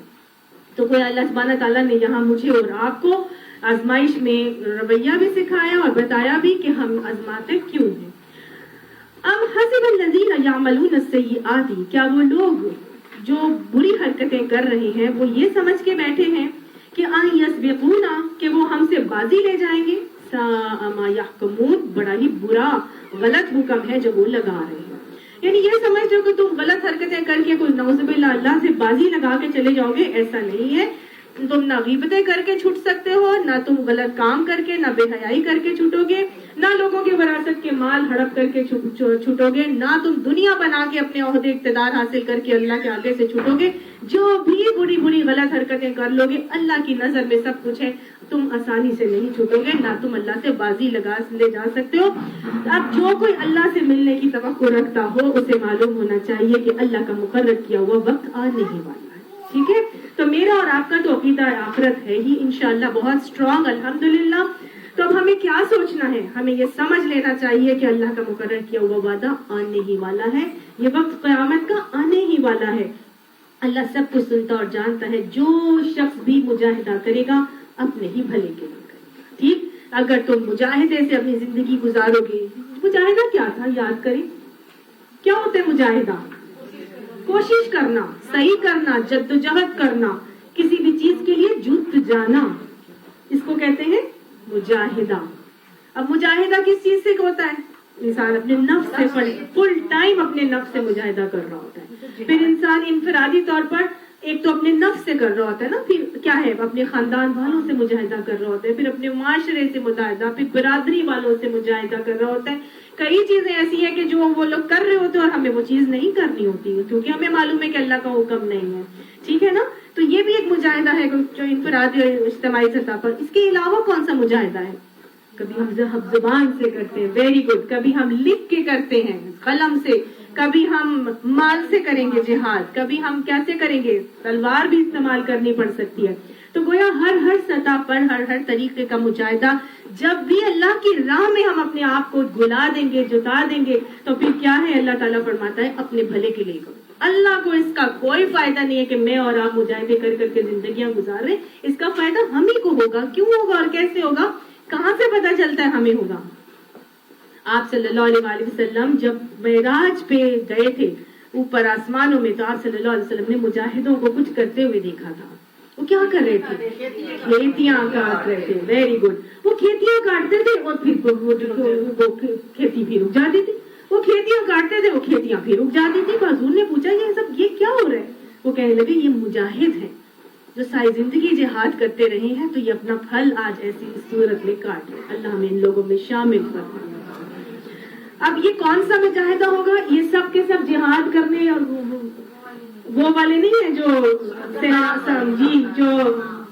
تو گویا اللہ سبحانہ تعالیٰ نے یہاں مجھے اور آپ کو آزمائش میں رویہ بھی سکھایا اور بتایا بھی کہ ہم آزماتے کیوں ہیں. ام حسب الذین یعملون السیئات، کیا وہ لوگ جو بری حرکتیں کر رہے ہیں وہ یہ سمجھ کے بیٹھے ہیں کہ ان یسبقونا، کہ وہ ہم سے بازی لے جائیں گے. ساء ما یحکمون، بڑا ہی برا غلط حکم ہے جو وہ لگا رہے ہیں. یعنی یہ سمجھتے ہو کہ تم غلط حرکتیں کر کے کوئی نعوذ باللہ اللہ سے بازی لگا کے چلے جاؤ گے، ایسا نہیں ہے. تم نہ غیبتیں کر کے چھوٹ سکتے ہو، نہ تم غلط کام کر کے، نہ بے حیائی کر کے چھوٹو گے، نہ لوگوں کے وراثت کے مال ہڑپ کر کے چھوٹو گے، نہ تم دنیا بنا کے اپنے عہدے اقتدار حاصل کر کے اللہ کے آگے سے چھوٹو گے. جو بھی بری بری غلط حرکتیں کر لو گے، اللہ کی نظر میں سب کچھ ہے، تم آسانی سے نہیں چھوٹو گے، نہ تم اللہ سے بازی لگا لے جا سکتے ہو. اب جو کوئی اللہ سے ملنے کی توقع رکھتا ہو اسے معلوم ہونا چاہیے کہ اللہ کا مقرر کیا ہوا وقت آنے ہی والا ہے. ٹھیک ہے؟ تو میرا اور آپ کا تو عقیدہ آخرت ہے ہی انشاءاللہ بہت سٹرونگ، الحمدللہ. تو اب ہمیں کیا سوچنا ہے؟ ہمیں یہ سمجھ لینا چاہیے کہ اللہ کا مقرر کیا ہوا وعدہ آنے ہی والا ہے، یہ وقت قیامت کا آنے ہی والا ہے. اللہ سب کچھ سنتا اور جانتا ہے. جو شخص بھی مجاہدہ کرے گا اپنے ہی بھلے کے لیے کرے گا. ٹھیک؟ اگر تم مجاہدے سے اپنی زندگی گزارو گے، مجاہدہ کیا تھا یاد کریں؟ کیا ہوتا ہے مجاہدہ؟ کوشش کرنا، صحیح کرنا، جدوجہد کرنا، کسی بھی چیز کے لیے جت جانا، اس کو کہتے ہیں مجاہدہ. اب مجاہدہ کس چیز سے ہوتا ہے؟ انسان اپنے نفس سے فل ٹائم اپنے نفس سے مجاہدہ کر رہا ہوتا ہے. پھر انسان انفرادی طور پر ایک تو اپنے نفس سے کر رہا ہوتا ہے نا، پھر کیا ہے اپنے خاندان والوں سے مجاہدہ کر رہا ہوتا ہے، پھر اپنے معاشرے سے مجاہدہ، پھر برادری والوں سے مجاہدہ کر رہا ہوتا ہے. کئی چیزیں ایسی ہیں کہ جو وہ لوگ کر رہے ہوتے ہیں اور ہمیں وہ چیز نہیں کرنی ہوتی ہے کیونکہ ہمیں معلوم ہے کہ اللہ کا حکم نہیں ہے. ٹھیک ہے نا؟ تو یہ بھی ایک مجاہدہ ہے جو انفرادی اور اجتماعی سطح پر. اس کے علاوہ کون سا مجاہدہ ہے؟ کبھی ہم زبان سے کرتے ہیں، ویری گڈ. کبھی ہم لکھ کے کرتے ہیں قلم سے، کبھی ہم مال سے کریں گے جہاد، کبھی ہم کیسے کریں گے، تلوار بھی استعمال کرنی پڑ سکتی ہے. تو گویا ہر سطح پر ہر طریقے کا مجاہدہ. جب بھی اللہ کی راہ میں ہم اپنے آپ کو گلا دیں گے، جتا دیں گے، تو پھر کیا ہے؟ اللہ تعالیٰ فرماتا ہے اپنے بھلے کے لیے کرو. اللہ کو اس کا کوئی فائدہ نہیں ہے کہ میں اور آپ مجاہدے کر کر کے زندگیاں گزار رہے. اس کا فائدہ ہم ہی کو ہوگا. کیوں ہوگا اور کیسے ہوگا؟ کہاں سے پتہ چلتا ہے ہمیں ہوگا؟ آپ صلی اللہ علیہ وسلم جب معراج پہ گئے تھے اوپر آسمانوں میں، تو آپ صلی اللہ علیہ وسلم نے مجاہدوں کو کچھ کرتے ہوئے دیکھا تھا. وہ کیا کر رہے تھے؟ کھیتیاں کاٹ رہے تھے. Very good. وہ کھیتیاں کاٹتے تھے اور پھر وہ کھیتی بھی رک جاتی تھی. وہ کھیتیاں کاٹتے تھے، وہ کھیتیاں بھی رک جاتی تھی. حضور نے پوچھا یہ کیا ہو رہا ہے؟ وہ کہنے لگے یہ مجاہد ہیں جو ساری زندگی جہاد کرتے رہے ہیں، تو یہ اپنا پھل آج ایسی صورت میں کاٹ رہے. اللہ ہمیں ان لوگوں میں شامل فرمائے. اب یہ کون سا مجاہدہ ہوگا؟ یہ سب کے سب جہاد کرنے اور وہ والے نہیں ہیں جو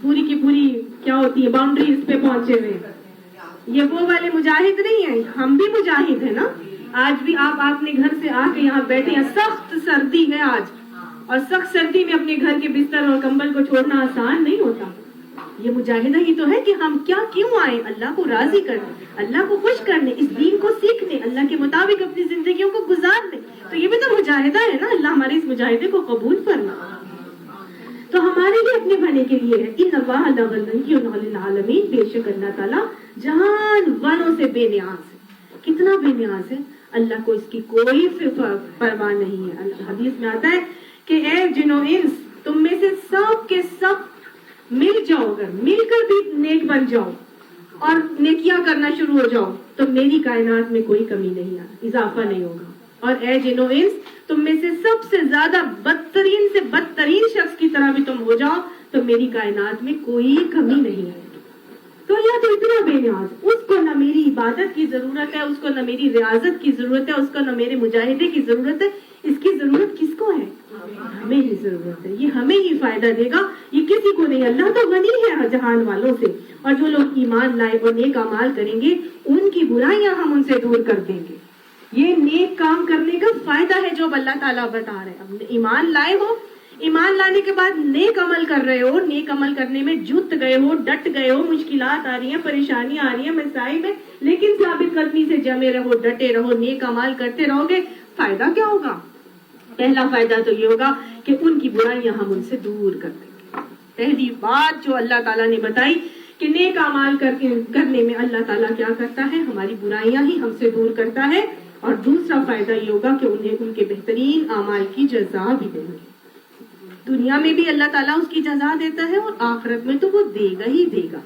پوری کی پوری کیا ہوتی ہے باؤنڈریز پہ پہنچے ہوئے. یہ وہ والے مجاہد نہیں ہیں. ہم بھی مجاہد ہیں نا. آج بھی آپ اپنے گھر سے آ کے یہاں بیٹھے ہیں، سخت سردی ہے آج، اور سخت سردی میں اپنے گھر کے بستر اور کمبل کو چھوڑنا آسان نہیں ہوتا. یہ مجاہدہ ہی تو ہے کہ ہم کیوں آئے؟ اللہ کو راضی کرنے، اللہ کو خوش کرنے، اس دین کو سیکھنے، اللہ کے مطابق اپنی زندگیوں کو گزارنے. تو یہ بھی تو مجاہدہ ہے نا. اللہ ہمارے اس مجاہدے کو قبول فرما. تو ہمارے لیے اپنے بھلے کے لیے ہے. ان اللہ لغنی للعالمین، بے شک اللہ تعالیٰ جہان والوں سے بے نیاز ہے. کتنا بے نیاز ہے؟ اللہ کو اس کی کوئی پرواہ نہیں ہے. حدیث میں آتا ہے کہ اے جن و انس، تم میں سے سب کے سب مل جاؤ، اگر مل کر بھی نیک بن جاؤ اور نیکیاں کرنا شروع ہو جاؤ تو میری کائنات میں کوئی کمی نہیں آتی، اضافہ نہیں ہوگا. اور اے جن و انس، تم میں سے سب سے زیادہ بدترین سے بدترین شخص کی طرح بھی تم ہو جاؤ تو میری کائنات میں کوئی کمی نہیں ہے. تو یہ تو اتنا بے نیاز، اس کو نہ میری عبادت کی ضرورت ہے، اس کو نہ میری ریاضت کی ضرورت ہے، اس کو نہ میرے مجاہدے کی ضرورت ہے. اس کی ضرورت کس کو ہے؟ ہمیں ہی ضرورت ہے. یہ ہمیں ہی فائدہ دے گا، یہ کسی کو نہیں. اللہ تو غنی ہے جہان والوں سے، اور جو لوگ ایمان لائے اور نیک اعمال کریں گے ان کی برائیاں ہم ان سے دور کر دیں گے. یہ نیک کام کرنے کا فائدہ ہے جو اللہ تعالیٰ بتا رہے ہیں. ایمان لائے ہو، ایمان لانے کے بعد نیک عمل کر رہے ہو، نیک عمل کرنے میں جت گئے ہو، ڈٹ گئے ہو، مشکلات آ رہی ہیں، پریشانی آ رہی ہے، مسائل میں، لیکن ثابت قدمی سے جمے رہو، ڈٹے رہو، نیک عمل کرتے رہو گے. فائدہ کیا ہوگا؟ پہلا فائدہ تو یہ ہوگا کہ ان کی برائیاں ہم ان سے دور کر دیں گے. پہلی بات جو اللہ تعالیٰ نے بتائی کہ نیک اعمال کرنے میں اللہ تعالیٰ کیا کرتا ہے؟ ہماری برائیاں ہی ہم سے دور کرتا ہے. اور دوسرا فائدہ یہ ہوگا کہ انہیں ان کے بہترین اعمال کی جزا بھی دیں گے. دنیا میں بھی اللہ تعالیٰ اس کی جزا دیتا ہے اور آخرت میں تو وہ دے گا ہی دے گا.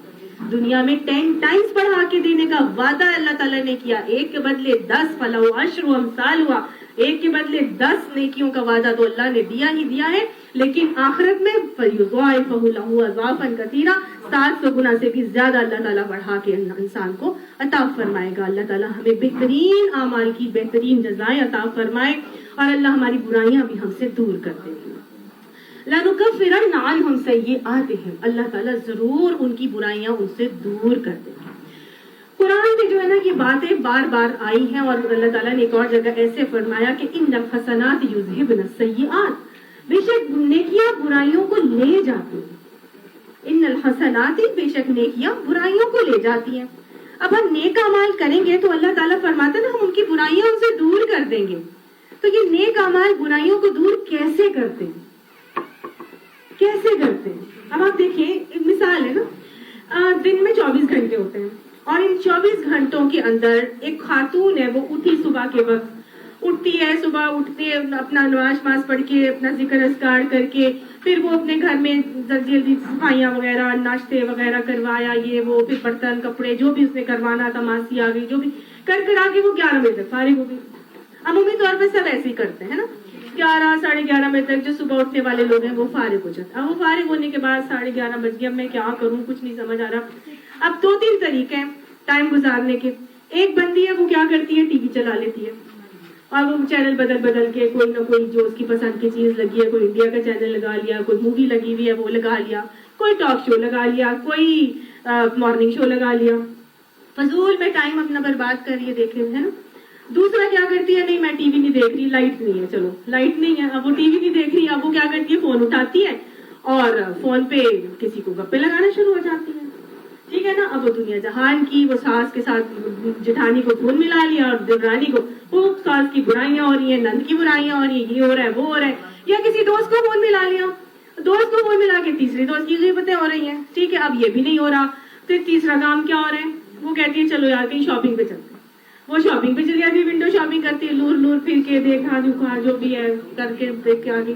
دنیا میں 10 ٹائمز بڑھا کے دینے کا وعدہ اللہ تعالیٰ نے کیا. ایک کے بدلے 10 فلو عشر امثال ہوا. ایک کے بدلے 10 نیکیوں کا وعدہ تو اللہ نے دیا ہی دیا ہے. لیکن آخرت میں فَيُضَاعِفُهُ لَهُ أَضْعَافًا كَثِيرًا، 700 گنا سے بھی زیادہ اللہ تعالیٰ بڑھا کے انسان کو عطا فرمائے گا. اللہ تعالیٰ ہمیں بہترین اعمال کی بہترین جزائیں عطا فرمائے اور اللہ ہماری برائیاں بھی ہم سے دور کر دے. لَنُكَفِّرَنَّ عَنْهُمْ سَيِّئَاتِهِمْ، اللہ تعالیٰ ضرور ان کی برائیاں ان سے دور کر دے گا. قرآن میں جو ہے نا یہ باتیں بار بار آئی ہیں، اور اللہ تعالیٰ نے ایک اور جگہ ایسے فرمایا کہ ان الحسنات یذہبن السیئات، بے شک نیکیاں برائیوں کو لے جاتی ہیں. ان الحسنات، بے شک نیکیاں برائیوں کو لے جاتی ہیں. اب ہم نیک اعمال کریں گے تو اللہ تعالیٰ فرماتا ہے نا ہم ان کی برائیاں ان سے دور کر دیں گے. تو یہ نیک اعمال برائیوں کو دور کیسے کرتے ہیں؟ کیسے کرتے ہیں؟ اب آپ دیکھیں، ایک مثال ہے نا، دن میں 24 گھنٹے ہوتے ہیں اور ان 24 گھنٹوں کے اندر ایک خاتون ہے، وہ اٹھی صبح کے وقت اٹھتی ہے، صبح اٹھتے اپنا نماز پڑھ کے اپنا ذکر اذکار کر کے پھر وہ اپنے گھر میں جلدی جلدی صفائیاں وغیرہ، ناشتے وغیرہ کروایا، یہ وہ، پھر برتن کپڑے جو بھی اس نے کروانا تھا، ماسی آ گئی، جو بھی کر آگے وہ 11 بجے تک فارغ ہو گئی. عمومی طور پہ سب ایسے ہی کرتے ہیں نا، 11 ساڑھے 11 بجے تک جو صبح اٹھنے والے لوگ ہیں وہ فارغ ہو جاتے ہیں. اب وہ فارغ ہونے کے بعد 11:30 بج گیا، اب میں کیا کروں، کچھ نہیں سمجھ آ رہا. اب 2-3 طریقے ہیں ٹائم گزارنے کے. ایک بندی ہے وہ کیا کرتی ہے، ٹی وی چلا لیتی ہے اور وہ چینل بدل کے کوئی نہ کوئی جو اس کی پسند کی چیز لگی ہے، کوئی انڈیا کا چینل لگا لیا، کوئی مووی لگی ہوئی ہے وہ لگا لیا، کوئی ٹاک شو لگا لیا، کوئی مارننگ شو لگا لیا. فضول میں ٹائم اپنا برباد کر رہی ہے، دیکھ رہے ہیں نا. دوسرا کیا کرتی ہے، نہیں میں ٹی وی نہیں دیکھ رہی، لائٹ نہیں ہے، چلو لائٹ نہیں ہے، اب وہ ٹی وی نہیں دیکھ رہی، اب وہ کیا کرتی ہے، فون اٹھاتی ہے اور فون پہ کسی کو گپے لگانا شروع ہو جاتی ہے. ٹھیک ہے نا. اب وہ دنیا جہان کی، وہ ساس کے ساتھ جٹھانی کو فون ملا لیا اور دیورانی کو وہ ساس کی برائیاں ہو رہی ہیں، نند کی برائیاں ہو رہی ہیں، یہ ہو رہا ہے وہ ہو رہا ہے. یا کسی دوست کو فون ملا لیا، دوست کو فون ملا کے تیسری دوست کی غیبتیں ہو رہی ہیں. ٹھیک ہے، اب یہ بھی نہیں ہو رہا. پھر تیسرا کام کیا ہو رہا ہے، وہ کہتی ہے چلو یار کہیں شاپنگ پہ چلتے ہیں. وہ شاپنگ پہ چلی جاتی ہے، ونڈو شاپنگ کرتی ہے، لور پھر کے دیکھا جو بھی ہے کر کے دیکھ کے آ گئی.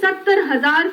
70,000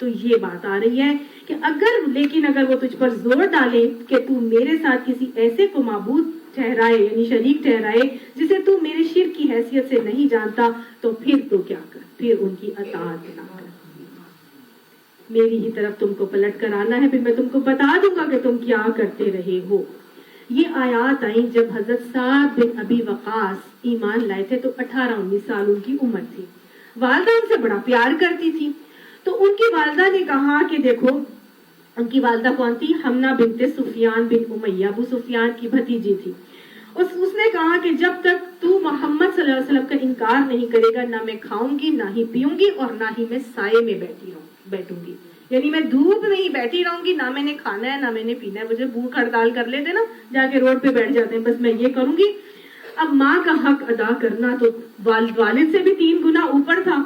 تو یہ بات آ رہی ہے کہ اگر وہ تجھ پر زور ڈالے کہ تو میرے ساتھ کسی ایسے کو معبود ٹھہرائے یعنی شریک ٹھہرائے جسے تو میرے شرک کی حیثیت سے نہیں جانتا، تو پھر تو کیا کر، پھر ان کی اطاعت نہ کر، میری ہی طرف تم کو پلٹ کر آنا ہے، پھر میں تم کو بتا دوں گا کہ تم کیا کرتے رہے ہو۔ یہ آیات آئیں جب حضرت سعد بن ابی وقاص ایمان لائے تھے، تو 18-19 سال ان کی عمر تھی۔ والدہ ان سے بڑا پیار کرتی تھی، تو ان کی والدہ نے کہا کہ دیکھو، ان کی والدہ کون تھی؟ حمنہ بنت سفیان بن امیہ، ابو سفیان کی بھتیجی تھی۔ اس نے کہا کہ جب تک تو محمد صلی اللہ علیہ وسلم کا انکار نہیں کرے گا، نہ میں کھاؤں گی، نہ ہی پیوں گی، اور نہ ہی میں سائے میں بیٹھوں گی، یعنی میں دھوپ میں ہی بیٹھی رہوں گی، نہ میں نے کھانا ہے نہ میں نے پینا ہے۔ مجھے بھوک ہڑتال کر لیتے نا، جا کے روڈ پہ بیٹھ جاتے ہیں، بس میں یہ کروں گی۔ اب ماں کا حق ادا کرنا تو والد سے بھی 3 گنا اوپر تھا۔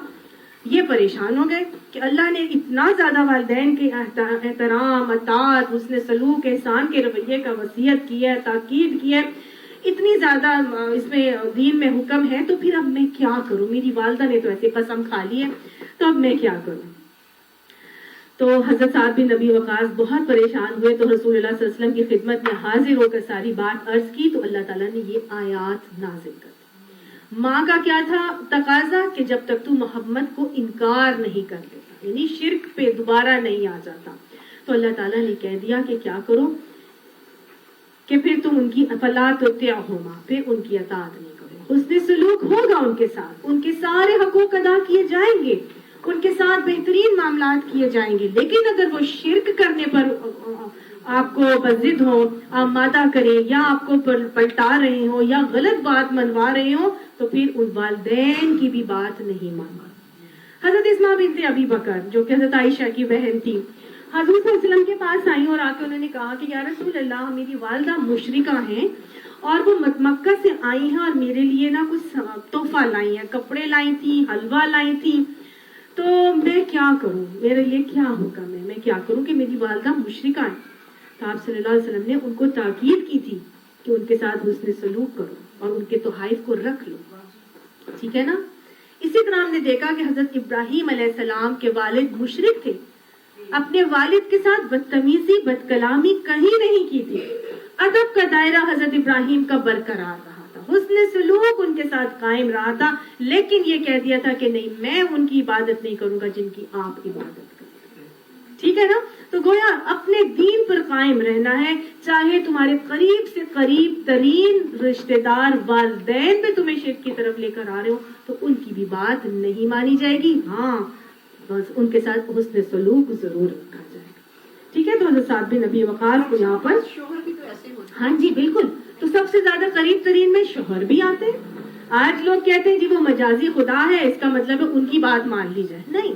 یہ پریشان ہو گئے کہ اللہ نے اتنا زیادہ والدین کے احترام، اطاعت، حسن سلوک، احسان کے رویے کا وصیت کی ہے، تاکید کی ہے، اتنی زیادہ اس میں دین میں حکم ہے، تو پھر اب میں کیا کروں؟ میری والدہ نے تو ایسی قسم کھا لی ہے، تو اب میں کیا کروں؟ تو حضرت سعد بن نبی وقاص بہت پریشان ہوئے، تو رسول اللہ صلی اللہ علیہ وسلم کی خدمت میں حاضر ہو کر ساری بات عرض کی، تو اللہ تعالیٰ نے یہ آیات نازل کر دی۔ ماں کا کیا تھا تقاضا؟ کہ جب تک تو محمد کو انکار نہیں کر دیتا، یعنی شرک پہ دوبارہ نہیں آ جاتا، تو اللہ تعالیٰ نے کہہ دیا کہ کیا کرو، کہ پھر تم ان کی فلا تطیعہما، پھر ان کی اطاعت نہیں کرو، حسن سلوک ہوگا ان کے ساتھ، ان کے سارے حقوق ادا کیے جائیں گے، ان کے ساتھ بہترین معاملات کیے جائیں گے، لیکن اگر وہ شرک کرنے پر آپ کو بضد ہو، آمادہ کریں، یا آپ کو پلٹا رہے ہوں، یا غلط بات منوا رہے ہوں، تو پھر ان والدین کی بھی بات نہیں مانگا۔ حضرت اسماء بنت ابی بکر، جو کہ حضرت عائشہ کی بہن تھی، حضور صلی اللہ علیہ وسلم کے پاس آئیں اور آ کے انہوں نے کہا کہ یا رسول اللہ، میری والدہ مشرکہ ہیں اور وہ مکہ سے آئی ہیں اور میرے لیے نا کچھ تحفہ لائی ہیں، کپڑے لائی تھی، حلوہ لائی تھی، تو میں کیا کروں؟ میرے لیے کیا حکم ہے؟ میں کیا کروں کہ میری والدہ مشرکہ ہیں؟ تو آپ صلی اللہ علیہ وسلم نے ان کو تاکید کی تھی کہ ان کے ساتھ حسن سلوک کرو اور ان کے تحائف کو رکھ لو، ٹھیک ہے نا؟ اسی طرح ہم نے دیکھا کہ حضرت ابراہیم علیہ السلام کے والد مشرک تھے، اپنے والد کے ساتھ بدتمیزی، بد کلامی کہیں نہیں کی تھی، ادب کا دائرہ حضرت ابراہیم کا برقرار رہا تھا، حسن سلوک ان کے ساتھ قائم رہا تھا، لیکن یہ کہہ دیا تھا کہ نہیں، میں ان کی عبادت نہیں کروں گا جن کی آپ عبادت کرتے ہیں، ٹھیک ہے نا؟ تو گویا اپنے دین پر قائم رہنا ہے، چاہے تمہارے قریب سے قریب ترین رشتہ دار والدین بھی تمہیں شرک کی طرف لے کر آ رہے ہو، تو ان کی بھی بات نہیں مانی جائے گی، ہاں بس ان کے ساتھ حسن سلوک ضرور رکھا جائے گا، ٹھیک ہے؟ تو حضرت سعد بن نبی وقاص کو یہاں پر شوہر بھی تو ایسے ہوتے ہیں، ہاں جی بالکل، تو سب سے زیادہ قریب ترین میں شوہر بھی آتے ہیں۔ آج لوگ کہتے ہیں جی وہ مجازی خدا ہے، اس کا مطلب ہے ان کی بات مان لی جائے، نہیں،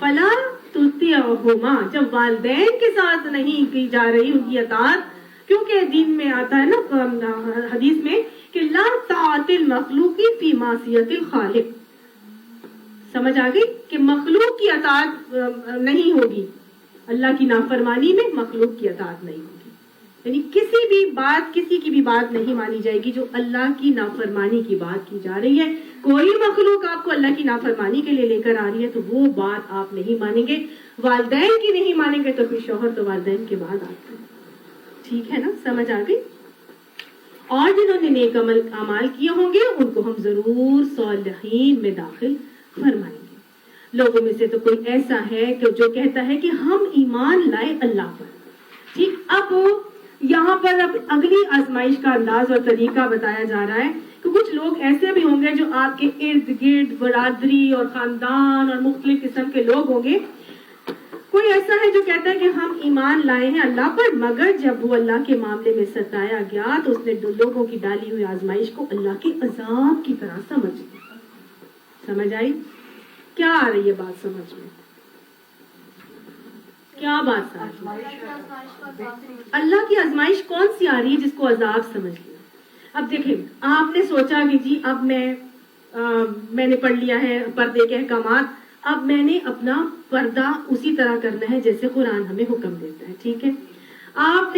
فلا تطیعہما، جب والدین کے ساتھ نہیں کی جا رہی ان کی اطاعت، کیونکہ دین میں آتا ہے نا حدیث میں کہ لا طاعت المخلوق فی معصیت الخالق، سمجھ آ گئی کہ مخلوق کی اطاعت نہیں ہوگی، اللہ کی نافرمانی میں مخلوق کی اطاعت نہیں ہوگی، یعنی کسی کی بھی بات نہیں مانی جائے گی جو اللہ کی نافرمانی کی بات کی جا رہی ہے۔ کوئی مخلوق آپ کو اللہ کی نافرمانی کے لیے لے کر آ رہی ہے تو وہ بات آپ نہیں مانیں گے، والدین کی نہیں مانیں گے تو پھر شوہر تو والدین کے بعد آتے ہیں، ٹھیک ہے نا؟ سمجھ آ گئی؟ اور جنہوں نے نیک اعمال کیے ہوں گے ان کو ہم ضرور صالحین میں داخل فرمائیں گے۔ لوگوں میں سے تو کوئی ایسا ہے کہ جو کہتا ہے کہ ہم ایمان لائے اللہ پر، ٹھیک؟ اب یہاں پر اب اگلی آزمائش کا انداز اور طریقہ بتایا جا رہا ہے کہ کچھ لوگ ایسے بھی ہوں گے جو آپ کے ارد گرد برادری اور خاندان اور مختلف قسم کے لوگ ہوں گے، کوئی ایسا ہے جو کہتا ہے کہ ہم ایمان لائے ہیں اللہ پر، مگر جب وہ اللہ کے معاملے میں ستایا گیا تو اس نے لوگوں کی ڈالی ہوئی آزمائش کو اللہ کے عذاب کی طرح سمجھ لیا۔ سمجھ آئی؟ کیا آ رہی ہے بات سمجھ میں؟ کیا بات سمجھ میں؟ اللہ کی آزمائش کون سی آ رہی ہے جس کو عذاب سمجھ لیا؟ اب دیکھیں، آپ نے سوچا کہ جی اب میں نے پڑھ لیا ہے پردے کے احکامات، اب میں نے اپنا پردہ اسی طرح کرنا ہے جیسے قرآن ہمیں حکم دیتا ہے، ٹھیک ہے؟ آپ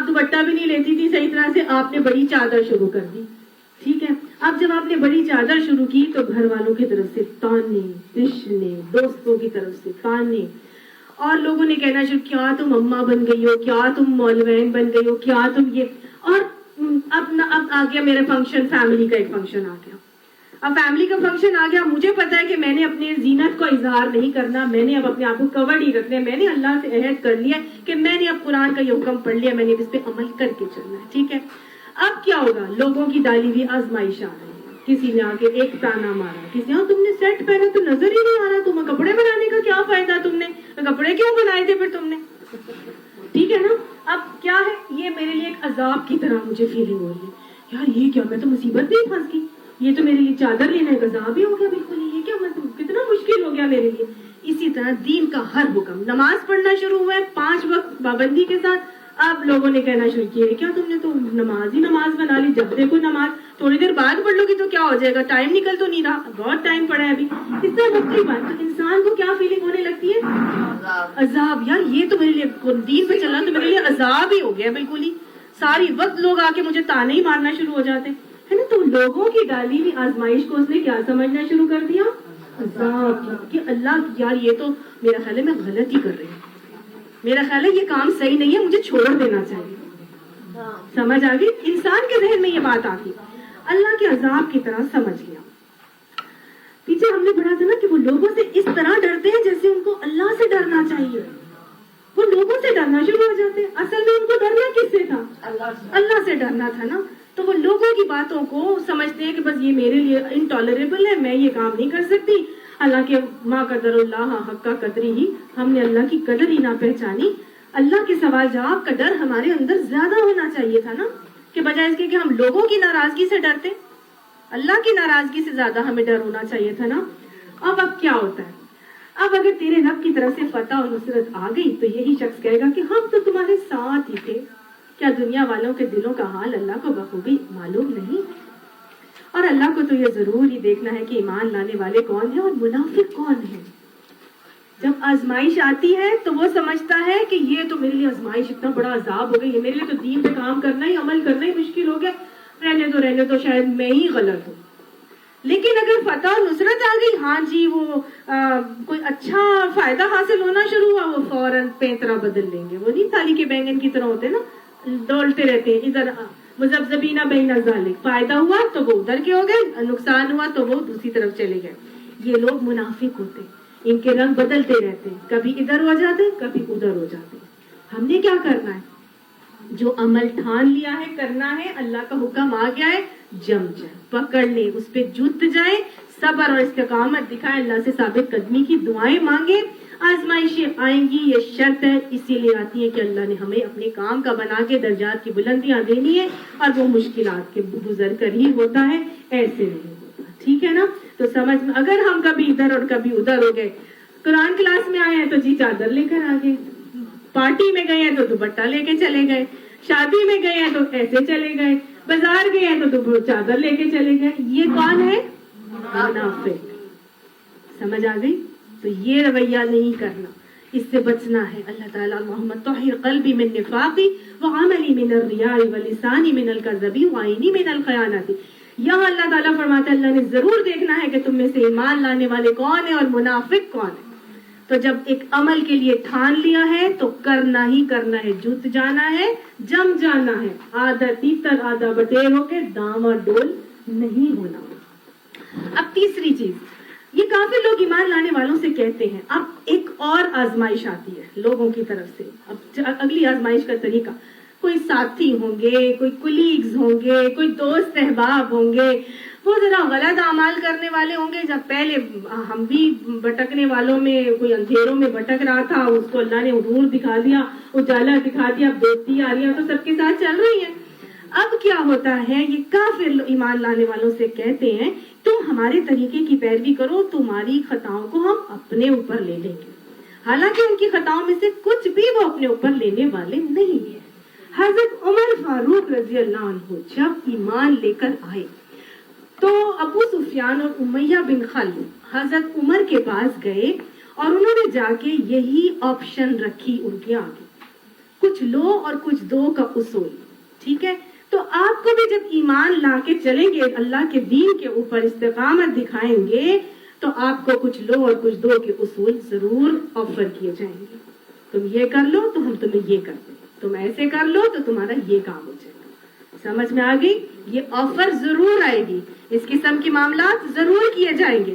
دوپٹہ بھی نہیں لیتی تھی صحیح طرح سے، آپ نے بڑی چادر شروع کر دی، ٹھیک ہے؟ اب جب آپ نے بڑی چادر شروع کی تو گھر والوں کی طرف سے تانے، پشنے، دوستوں کی طرف سے تانے، اور لوگوں نے کہنا شروع کیا تم اماں بن گئی ہو, کیا تم مولوین بن گئی ہو, کیا تم یہ. اور اب آ گیا میرا فنکشن, فیملی کا ایک فنکشن آ گیا. اب فیملی کا فنکشن آ گیا, مجھے پتا ہے کہ میں نے اپنے زینت کو اظہار نہیں کرنا, میں نے اب اپنے آپ کو کور نہیں رکھنا ہے, میں نے اللہ سے عہد کر لیا کہ میں نے اب قرآن کا یہ حکم پڑھ لیا, میں نے اس پہ عمل کر کے چلنا ہے. ٹھیک ہے, اب کیا ہوگا, لوگوں کی ڈالی ہوئی آزمائش آ رہی ہے. کسی نے آ کے ایک تانا مارا, کسی نے تم نے سیٹ پہنا تو نظر ہی نہیں آ رہا, تمہیں کپڑے بنانے کا کیا فائدہ, تم نے کپڑے کیوں بنائے تھے پھر تم نے. ٹھیک ہے نا, اب کیا ہے, یہ میرے لیے ایک عذاب کی طرح مجھے فیلنگ ہو رہی ہے, یار یہ کیا, میں تو مصیبت میں پھنس گئی, یہ تو میرے لیے چادر لینا ایک عذاب ہی ہو گیا بالکل, یہ کیا مطلب کتنا مشکل ہو گیا میرے لیے. اسی طرح دین کا ہر حکم, نماز پڑھنا شروع ہوا ہے 5 وقت پابندی کے ساتھ. اب لوگوں نے کہنا شروع کیا, کیا تم نے تو نماز ہی نماز بنا لی, جب دیکھو نماز, تھوڑی دیر بعد پڑھ لو گی تو کیا ہو جائے گا, ٹائم نکل تو نہیں رہا, بہت ٹائم پڑا ہے ابھی. اس طرح مختلف بات, تو انسان کو کیا فیلنگ ہونے لگتی ہے, عذاب. یار یہ تو میرے لیے دین پہ چلنا تو میرے لیے عذاب ہی ہو گیا بالکل ہی. ساری وقت لوگ آ کے مجھے تانے ہی مارنا شروع ہو جاتے ہے نا. تو لوگوں کی ڈالی ہوئی آزمائش کو اس نے کیا سمجھنا شروع کر دیا, عذاب. کہ اللہ یار یہ تو میرا خیال ہے میں غلط ہی کر رہی ہوں, میرا خیال ہے یہ کام صحیح نہیں ہے, مجھے چھوڑ دینا چاہیے. سمجھ آ گئی, انسان کے ذہن میں یہ بات آتی, اللہ کے عذاب کی طرح سمجھ لیا. پیچھے ہم نے پڑھا تھا نا کہ وہ لوگوں سے اس طرح ڈرتے ہیں جیسے ان کو اللہ سے ڈرنا چاہیے. وہ لوگوں سے ڈرنا شروع ہو جاتے ہیں, اصل میں ان کو ڈرنا کس سے تھا, اللہ سے ڈرنا تھا نا. تو وہ لوگوں کی باتوں کو سمجھتے ہیں کہ بس یہ میرے لیے انٹالریبل ہے, میں یہ کام نہیں کر سکتی. حالانکہ ما قدر اللہ حق کا قدری ہی, ہم نے اللہ کی قدر ہی نہ پہچانی. اللہ کے سوال جواب کا ڈر ہمارے اندر زیادہ ہونا چاہیے تھا نا, کہ بجائے اس کے کہ ہم لوگوں کی ناراضگی سے ڈرتے, اللہ کی ناراضگی سے زیادہ ہمیں ڈر ہونا چاہیے تھا نا. اب کیا ہوتا ہے, اب اگر تیرے رب کی طرف سے فتح اور نصرت آ گئی تو یہی شخص کہے گا کہ ہم تو تمہارے ساتھ ہی تھے. کیا دنیا والوں کے دلوں کا حال اللہ کو بخوبی معلوم نہیں؟ اور اللہ کو تو یہ ضرور ہی دیکھنا ہے کہ ایمان لانے والے کون ہیں اور منافق کون ہیں. جب آزمائش آتی ہے تو وہ سمجھتا ہے کہ یہ تو میرے لیے آزمائش اتنا بڑا عذاب ہو گئی, یہ میرے لیے تو دین پہ کام کرنا ہی, عمل کرنا ہی مشکل ہو گیا, رہنے تو شاید میں ہی غلط ہوں. لیکن اگر فتح اور نصرت آ گئی, ہاں جی وہ کوئی اچھا فائدہ حاصل ہونا شروع ہوا, وہ فوراً پینترا بدل لیں گے. وہ نہیں تھالی کے بینگن کی طرح ہوتے نا, ڈولتے رہتے ہیں ادھر مذبذبین بین ذالک, فائدہ ہوا تو وہ ادھر کے ہو گئے, نقصان ہوا تو وہ دوسری طرف چلے گئے. یہ لوگ منافق ہوتے ہیں, ان کے رنگ بدلتے رہتے ہیں, کبھی ادھر ہو جاتے ہیں کبھی ادھر ہو جاتے ہیں. ہم نے کیا کرنا ہے, جو عمل ٹھان لیا ہے کرنا ہے, اللہ کا حکم آ گیا ہے, جم جائے, پکڑ لیں, اس پہ جت جائیں, صبر اور استقامت دکھائیں, اللہ سے ثابت قدمی کی دعائیں مانگیں. آزمائشیں آئیں گی, یہ شرط ہے, اسی لیے آتی ہے کہ اللہ نے ہمیں اپنے کام کا بنا کے درجات کی بلندیاں دینی ہے, اور وہ مشکلات کے گزر کر ہی ہوتا ہے, ایسے نہیں ہوتا. ٹھیک ہے نا. تو سمجھ میں, اگر ہم کبھی ادھر اور کبھی ادھر ہو گئے, قرآن کلاس میں آئے ہیں تو جی چادر لے کر آ گئے, پارٹی میں گئے ہیں تو دوپٹہ لے کے چلے گئے, شادی میں گئے ہیں تو ایسے چلے گئے, بازار گئے ہیں تو چادر لے کے چلے گئے. یہ کون ہے, منافق. سمجھ آ گئی. تو یہ رویہ نہیں کرنا, اس سے بچنا ہے. اللہ تعالیٰ محمد طہر قلبی من نفاقی وعملی من الریاء ولسانی من الکذب وعینی من الخیانت. یہاں اللہ تعالیٰ فرماتا ہے اللہ نے ضرور دیکھنا ہے کہ تم میں سے ایمان لانے والے کون ہیں اور منافق کون ہیں. تو جب ایک عمل کے لیے ٹھان لیا ہے تو کرنا ہی کرنا ہے, جت جانا ہے, جم جانا ہے, آدھا تیتر آدھا بٹیر ہو کے دام اور ڈول نہیں ہونا. اب تیسری چیز, یہ کافی لوگ ایمان لانے والوں سے کہتے ہیں. اب ایک اور آزمائش آتی ہے لوگوں کی طرف سے. اب اگلی آزمائش کا طریقہ, کوئی ساتھی ہوں گے, کوئی کولیگز ہوں گے, کوئی دوست احباب ہوں گے, وہ ذرا غلط اعمال کرنے والے ہوں گے. جب پہلے ہم بھی بھٹکنے والوں میں, کوئی اندھیروں میں بھٹک رہا تھا, اس کو اللہ نے نور دکھا دیا, اجالا دکھا دیا, اب دوستی آ رہی ہے تو سب کے ساتھ چل رہی ہے. اب کیا ہوتا ہے, یہ کافر ایمان لانے والوں سے کہتے ہیں تم ہمارے طریقے کی پیروی کرو, تمہاری خطاؤں کو ہم اپنے اوپر لے لیں گے. حالانکہ ان کی خطاؤں میں سے کچھ بھی وہ اپنے اوپر لینے والے نہیں ہیں. حضرت عمر فاروق رضی اللہ عنہ جب ایمان لے کر آئے تو ابو سفیان اور امیہ بن خلف حضرت عمر کے پاس گئے اور انہوں نے جا کے یہی آپشن رکھی ان کے آگے, کچھ لو اور کچھ دو کا اصول. ٹھیک ہے, تو آپ کو بھی جب ایمان لا کے چلیں گے, اللہ کے دین کے اوپر استقامت دکھائیں گے, تو آپ کو کچھ لو اور کچھ دو کے اصول ضرور آفر کیے جائیں گے. تم یہ کر لو تو ہم تمہیں یہ کر دیں, تم ایسے کر لو تو تمہارا یہ کام ہو جائے گا. سمجھ میں آ گئی؟ یہ آفر ضرور آئے گی, اس قسم کے معاملات ضرور کیے جائیں گے.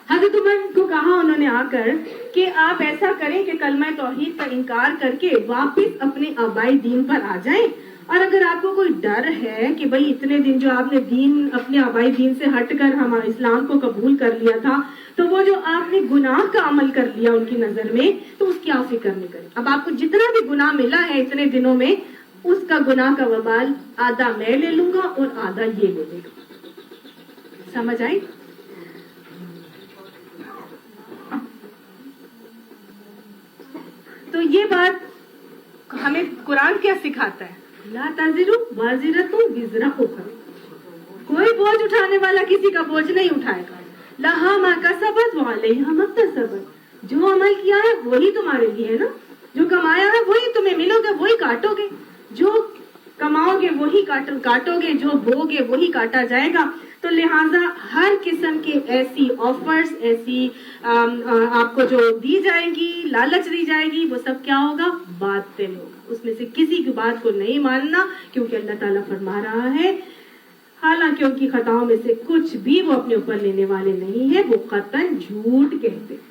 حضرت عمر کو کہا انہوں نے آ کر کہ آپ ایسا کریں کہ کلمہ توحید کا انکار کر کے واپس اپنے آبائی دین پر آ جائیں, اور اگر آپ کو کوئی ڈر ہے کہ بھئی اتنے دن جو آپ نے دین اپنے آبائی دین سے ہٹ کر ہمارے اسلام کو قبول کر لیا تھا, تو وہ جو آپ نے گناہ کا عمل کر لیا ان کی نظر میں, تو اس کی آپ فکر نہیں کریں. اب آپ کو جتنا بھی گناہ ملا ہے اتنے دنوں میں, اس کا گناہ کا وبال آدھا میں لے لوں گا اور آدھا یہ لے لے گا. سمجھ آئی؟ تو یہ بات ہمیں قرآن کیا سکھاتا ہے؟ لا تزر وازرۃ وزر اخرى, کوئی بوجھ اٹھانے والا کسی کا بوجھ نہیں اٹھائے گا. لہا ما کسبت وعلیہا ما اکتسبت, جو عمل کیا ہے وہی تمہارے لیے ہے نا, جو کمایا ہے وہی تمہیں ملو گے, وہی کاٹو گے. جو کماؤ گے وہی کاٹو گے, جو بو گے وہی کاٹا جائے گا. تو لہٰذا ہر قسم کے ایسی آفرز, ایسی آپ کو جو دی جائیں گی, لالچ دی جائے گی, وہ سب کیا ہوگا؟ باطل ہوگا. اس میں سے کسی کی بات کو نہیں ماننا, کیونکہ اللہ تعالیٰ فرما رہا ہے حالانکہ ان کی خطاؤں میں سے کچھ بھی وہ اپنے اوپر لینے والے نہیں ہیں, وہ قطعاً جھوٹ کہتے ہیں.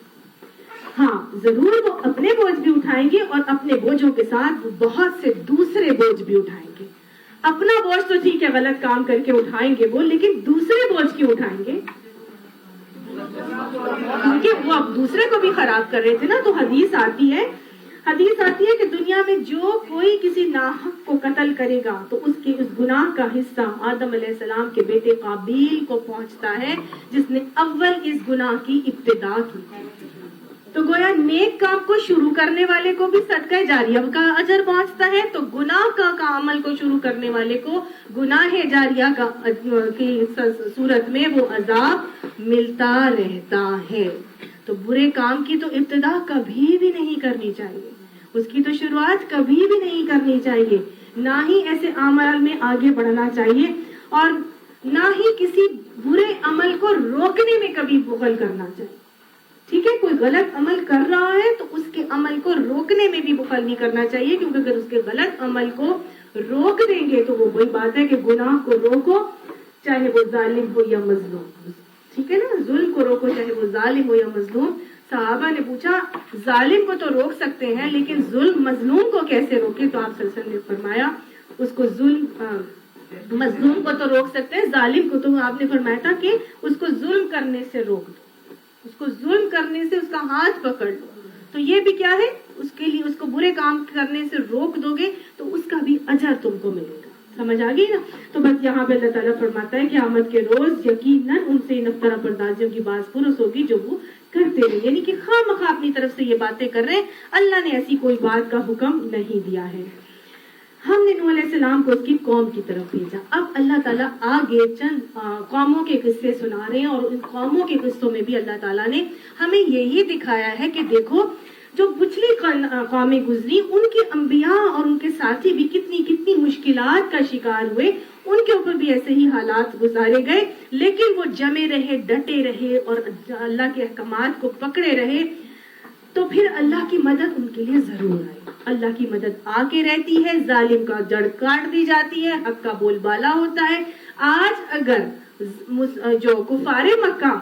ہاں ضرور وہ اپنے بوجھ بھی اٹھائیں گے, اور اپنے بوجھوں کے ساتھ وہ بہت سے دوسرے بوجھ بھی اٹھائیں گے. اپنا بوجھ تو ٹھیک ہے غلط کام کر کے اٹھائیں گے وہ, لیکن دوسرے بوجھ کیوں اٹھائیں گے؟ کیونکہ وہ اب دوسرے کو بھی خراب کر رہے تھے نا. تو حدیث آتی ہے کہ دنیا میں جو کوئی کسی ناحق کو قتل کرے گا تو اس کے اس گناہ کا حصہ آدم علیہ السلام کے بیٹے قابیل کو پہنچتا ہے, جس نے اول اس گناہ کی ابتدا کی. تو گویا نیک کام کو شروع کرنے والے کو بھی صدقہ جاریہ کا اجر پہنچتا ہے, تو گناہ کا عمل کو شروع کرنے والے کو گناہ جاریہ کی صورت میں وہ عذاب ملتا رہتا ہے. تو برے کام کی تو ابتدا کبھی بھی نہیں کرنی چاہیے, اس کی تو شروعات کبھی بھی نہیں کرنی چاہیے, نہ ہی ایسے اعمال میں آگے بڑھنا چاہیے, اور نہ ہی کسی برے عمل کو روکنے میں کبھی بخل کرنا چاہیے. ٹھیک ہے, کوئی غلط عمل کر رہا ہے تو اس کے عمل کو روکنے میں بھی بخل نہیں کرنا چاہیے, کیونکہ اگر اس کے غلط عمل کو روک دیں گے تو وہ وہی بات ہے کہ گناہ کو روکو چاہے وہ ظالم ہو یا مظلوم. ٹھیک ہے نا, ظلم کو روکو چاہے وہ ظالم ہو یا مظلوم. صحابہ نے پوچھا ظالم کو تو روک سکتے ہیں لیکن ظلم مظلوم کو کیسے روکے؟ تو آپ صلی اللہ علیہ وسلم نے فرمایا اس کو مظلوم کو تو روک سکتے ہیں, ظالم کو تو آپ نے فرمایا تھا کہ اس کو ظلم کرنے سے روک دو, اس کو ظلم کرنے سے اس کا ہاتھ پکڑ لو. تو یہ بھی کیا ہے, اس کے لیے اس کو برے کام کرنے سے روک دو گے تو اس کا بھی اجر تم کو ملے گا. سمجھ آ گئی نا؟ تو بس یہاں پہ اللہ تعالیٰ فرماتا ہے کہ قیامت کے روز یقیناً ان سے ان افطرا پردازیوں کی باز پرس ہوگی جو وہ کرتے رہے, یعنی کہ خواہ مخواہ اپنی طرف سے یہ باتیں کر رہے ہیں, اللہ نے ایسی کوئی بات کا حکم نہیں دیا ہے. ہم نے نوح علیہ السلام کو اس کی قوم کی طرف بھیجا. اب اللہ تعالیٰ آگے چند قوموں کے قصے سنا رہے ہیں, اور ان قوموں کے قصوں میں بھی اللہ تعالیٰ نے ہمیں یہی دکھایا ہے کہ دیکھو جو پچھلی قومیں گزری ان کے انبیاء اور ان کے ساتھی بھی کتنی مشکلات کا شکار ہوئے, ان کے اوپر بھی ایسے ہی حالات گزارے گئے, لیکن وہ جمے رہے, ڈٹے رہے اور اللہ کے احکامات کو پکڑے رہے. تو پھر اللہ کی مدد ان کے لیے ضرور آئی. اللہ کی مدد آ کے رہتی ہے, ظالم کا جڑ کاٹ دی جاتی ہے, حق کا بول بالا ہوتا ہے. آج اگر جو کفار مکہ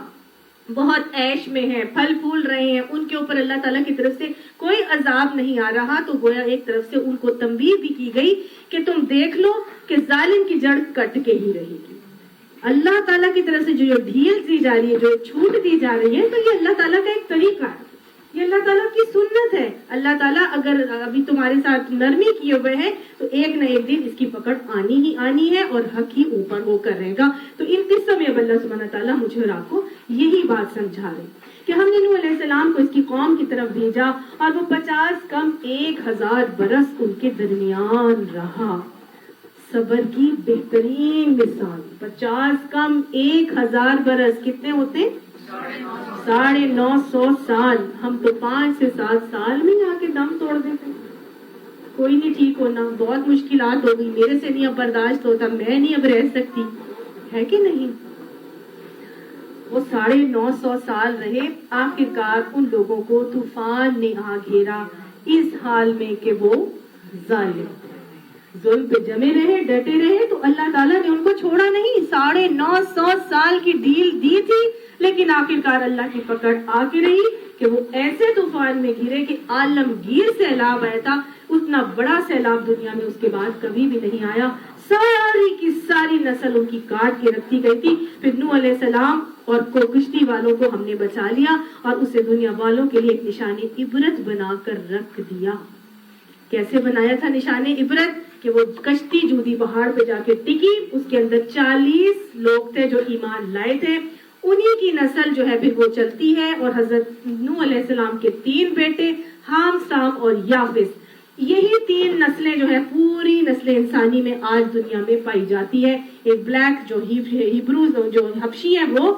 بہت عیش میں ہیں, پھل پھول رہے ہیں, ان کے اوپر اللہ تعالیٰ کی طرف سے کوئی عذاب نہیں آ رہا, تو گویا ایک طرف سے ان کو تنبیہ بھی کی گئی کہ تم دیکھ لو کہ ظالم کی جڑ کٹ کے ہی رہے گی. اللہ تعالیٰ کی طرف سے جو ڈھیل دی جا رہی ہے, جو چھوٹ دی جا رہی ہے, تو یہ اللہ تعالیٰ کا ایک طریقہ ہے, یہ اللہ تعالیٰ کی سنت ہے. اللہ تعالیٰ اگر ابھی تمہارے ساتھ نرمی کیے ہوئے ہیں تو ایک نہ ایک دن اس کی پکڑ آنی ہی آنی ہے, اور حق ہی اوپر ہو کر رہے گا. تو ان قصوں میں اب اللہ سبحانہ تعالیٰ مجھے اور آپ کو یہی بات سمجھا رہے کہ ہم نے نوح علیہ السلام کو اس کی قوم کی طرف بھیجا, اور وہ 50 کم 1000 برس ان کے درمیان رہا. صبر کی بہترین مثال. 50 کم 1000 برس کتنے ہوتے ہیں؟ 950 سال. ہم تو 5 سے 7 سال میں آ کے دم توڑ دیتے. کوئی نہیں ٹھیک ہونا, بہت مشکلات ہو گئی, میرے سے نہیں اب برداشت ہوتا, میں نہیں اب رہ سکتی, ہے کہ نہیں؟ وہ 950 سال رہے. آخرکار ان لوگوں کو طوفان نے آ گھیرا اس حال میں کہ وہ ظلم پہ جمے رہے, ڈٹے رہے. تو اللہ تعالیٰ نے ان کو چھوڑا نہیں. 950 سال کی ڈیل دی تھی, لیکن آخرکار اللہ کی پکڑ آ کے رہی کہ وہ ایسے طوفان میں گرے کہ عالمگیر سیلاب آیا تھا. اتنا بڑا سیلاب دنیا میں اس کے بعد کبھی بھی نہیں آیا. ساری کی ساری نسل ان کی کاٹ کے رکھی گئی تھی. پھر نوح علیہ السلام اور کشتی والوں کو ہم نے بچا لیا اور اسے دنیا والوں کے لیے ایک نشان عبرت بنا کر رکھ دیا. کیسے بنایا تھا نشان عبرت؟ کہ وہ کشتی جودی پہاڑ پہ جا کے ٹکی, اس کے اندر 40 لوگ تھے جو ایمان لائے تھے. انہی کی نسل جو ہے پھر وہ چلتی ہے, اور حضرت نوح علیہ السلام کے 3 بیٹے حام, سام اور یافس, یہی 3 نسلیں جو ہے پوری نسل انسانی میں آج دنیا میں پائی جاتی ہے. ایک بلیک جو ہیبروز جو حبشی ہیں وہ,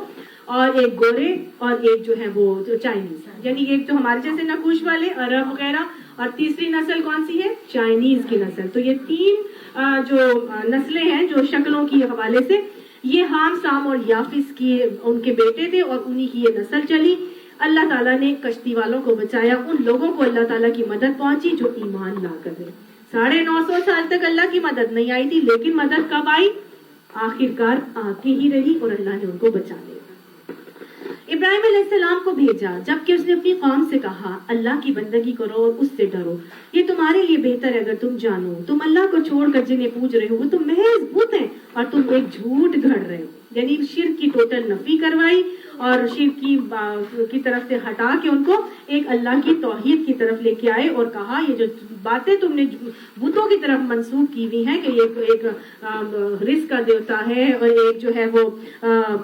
اور ایک گورے, اور ایک جو ہے وہ چائنیز, یعنی ایک جو ہمارے جیسے نقوش والے عرب وغیرہ, اور تیسری نسل کون سی ہے؟ چائنیز کی نسل. تو یہ 3 جو نسلیں ہیں جو شکلوں کی حوالے سے, یہ حام, سام اور یافس کی ان کے بیٹے تھے, اور انہی کی یہ نسل چلی. اللہ تعالیٰ نے کشتی والوں کو بچایا. ان لوگوں کو اللہ تعالیٰ کی مدد پہنچی جو ایمان لا کر رہے. 950 سال تک اللہ کی مدد نہیں آئی تھی, لیکن مدد کب آئی؟ آخرکار آ کے ہی رہی, اور اللہ نے ان کو بچا لیا. ابراہیم علیہ السلام کو بھیجا, جبکہ اس نے اپنی قوم سے کہا اللہ کی بندگی کرو اور اس سے ڈرو. یہ تمہارے لیے بہتر ہے اگر تم جانو. تم اللہ کو چھوڑ کر جنہیں پوج رہے ہو وہ تو محض بت ہیں, اور تم ایک جھوٹ گھڑ رہے ہو. یعنی شرک کی ٹوٹل نفی کروائی, اور شرک کی طرف سے ہٹا کے ان کو ایک اللہ کی توحید کی طرف لے کے آئے, اور کہا یہ جو باتیں تم نے بتوں کی طرف منسوخ کی ہوئی ہیں کہ یہ ایک رزق کا دیوتا ہے, اور ایک جو ہے وہ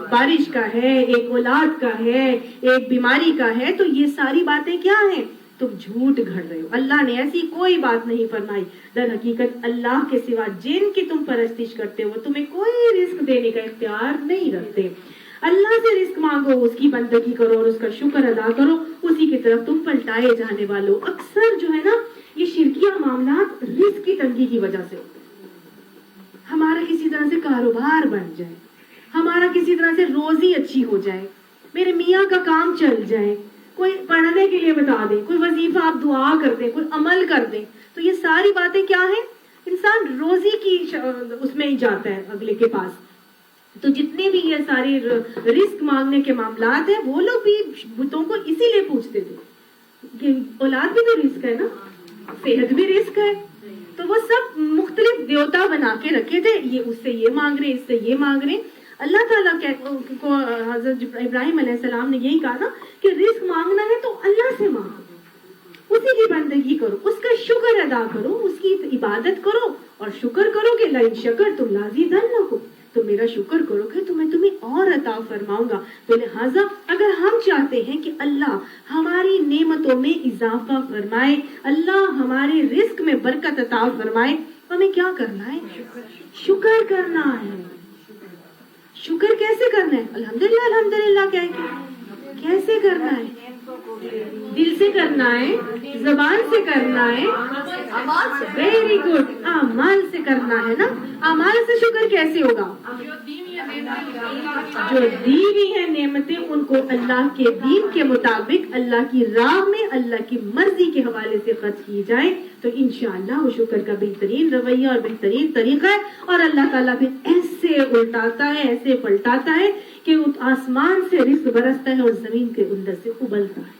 بارش کا ہے, ایک اولاد کا ہے, ایک بیماری کا ہے, تو یہ ساری باتیں کیا ہیں؟ تم جھوٹ گھڑ رہے ہو. اللہ نے ایسی کوئی بات نہیں فرمائی. در حقیقت اللہ کے سوا جن کی تم پرستش کرتے ہو تمہیں کوئی رزق دینے کا اختیار نہیں رکھتے. اللہ سے رزق مانگو, اس کی بندگی کرو اور اس کا شکر ادا کرو, اسی کی طرف تم پلٹائے جانے والو. اکثر جو ہے نا یہ شرکیہ معاملات رزق کی تنگی کی وجہ سے ہوتے ہیں. ہمارا کسی طرح سے کاروبار بن جائے, ہمارا کسی طرح سے روزی اچھی ہو جائے, میرے میاں کا کام چل جائے, کوئی پڑھنے کے لیے بتا دیں, کوئی وظیفہ آپ دعا کر دیں, کوئی عمل کر دیں, تو یہ ساری باتیں کیا ہیں؟ انسان روزی کی اس میں ہی جاتا ہے اگلے کے پاس. تو جتنے بھی یہ ساری رزق مانگنے کے معاملات ہیں وہ لوگ بھی بتوں کو اسی لیے پوچھتے تھے کہ اولاد بھی تو رزق ہے نا, صحت بھی رزق ہے, تو وہ سب مختلف دیوتا بنا کے رکھے تھے. یہ اس سے یہ مانگ رہے, اس سے یہ مانگ رہے. اللہ تعالیٰ کو حضرت ابراہیم علیہ السلام نے یہی کہا نا کہ رزق مانگنا ہے تو اللہ سے مانگو, اسی کی بندگی کرو, اس کا شکر ادا کرو, اس کی عبادت کرو, اور شکر کرو کہ لئن شکرتم لازیدنکم, تو میرا شکر کرو کہ تمہیں اور عطا فرماؤں گا. تو لہٰذا اگر ہم چاہتے ہیں کہ اللہ ہماری نعمتوں میں اضافہ فرمائے, اللہ ہمارے رزق میں برکت عطا فرمائے, تو ہمیں کیا کرنا ہے؟ شکر کرنا ہے. شکر کیسے کرنا ہے؟ الحمدللہ الحمدللہ کیسے کرنا ہے؟ دل سے کرنا ہے, زبان سے کرنا ہے, ویری گڈ, اعمال سے کرنا ہے نا. اعمال سے شکر کیسے ہوگا؟ جو دی ہوئی ہے نعمتیں ان کو اللہ کے دین کے مطابق اللہ کی راہ میں اللہ کی مرضی کے حوالے سے خرچ کی جائے تو انشاءاللہ وہ شکر کا بہترین رویہ اور بہترین طریقہ ہے. اور اللہ تعالیٰ پھر ایسے الٹاتا ہے, ایسے پلٹاتا ہے کہ آسمان سے رزق برستا ہے اور زمین کے اندر سے ابلتا ہے.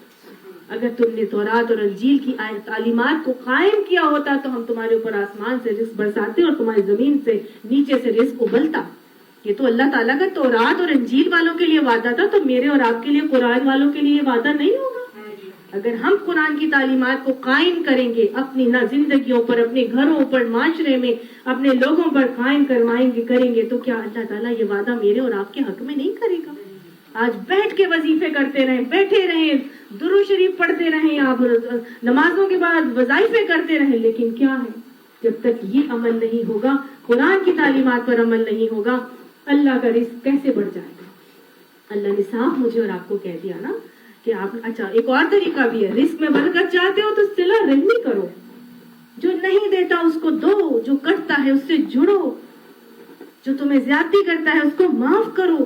اگر تم نے تورات اور انجیل کی تعلیمات کو قائم کیا ہوتا تو ہم تمہارے اوپر آسمان سے رزق برساتے اور تمہاری زمین سے نیچے سے رزق ابلتا. یہ تو اللہ تعالیٰ کا تورات اور انجیل والوں کے لیے وعدہ تھا, تو میرے اور آپ کے لیے قرآن والوں کے لیے وعدہ نہیں ہوگا. اگر ہم قرآن کی تعلیمات کو قائم کریں گے اپنی زندگیوں پر, اپنے گھروں پر, معاشرے میں اپنے لوگوں پر قائم کریں گے تو کیا اللہ تعالیٰ یہ وعدہ میرے اور آپ کے حق میں نہیں کرے گا؟ آج بیٹھ کے وظیفے کرتے رہیں, بیٹھے رہیں, درود شریف پڑھتے رہیں, آپ نمازوں کے بعد وظائفے کرتے رہیں, لیکن کیا ہے جب تک یہ عمل نہیں ہوگا, قرآن کی تعلیمات پر عمل نہیں ہوگا, اللہ کا رزق کیسے بڑھ جائے گا؟ اللہ نے صاف مجھے اور آپ کو کہہ دیا نا کہ آپ, اچھا ایک اور طریقہ بھی ہے, رزق میں برکت چاہتے ہو تو صلہ رحمی کرو, جو نہیں دیتا اس کو دو, جو کٹتا ہے اس سے جڑو, جو تمہیں زیادتی کرتا ہے اس کو معاف کرو.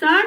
60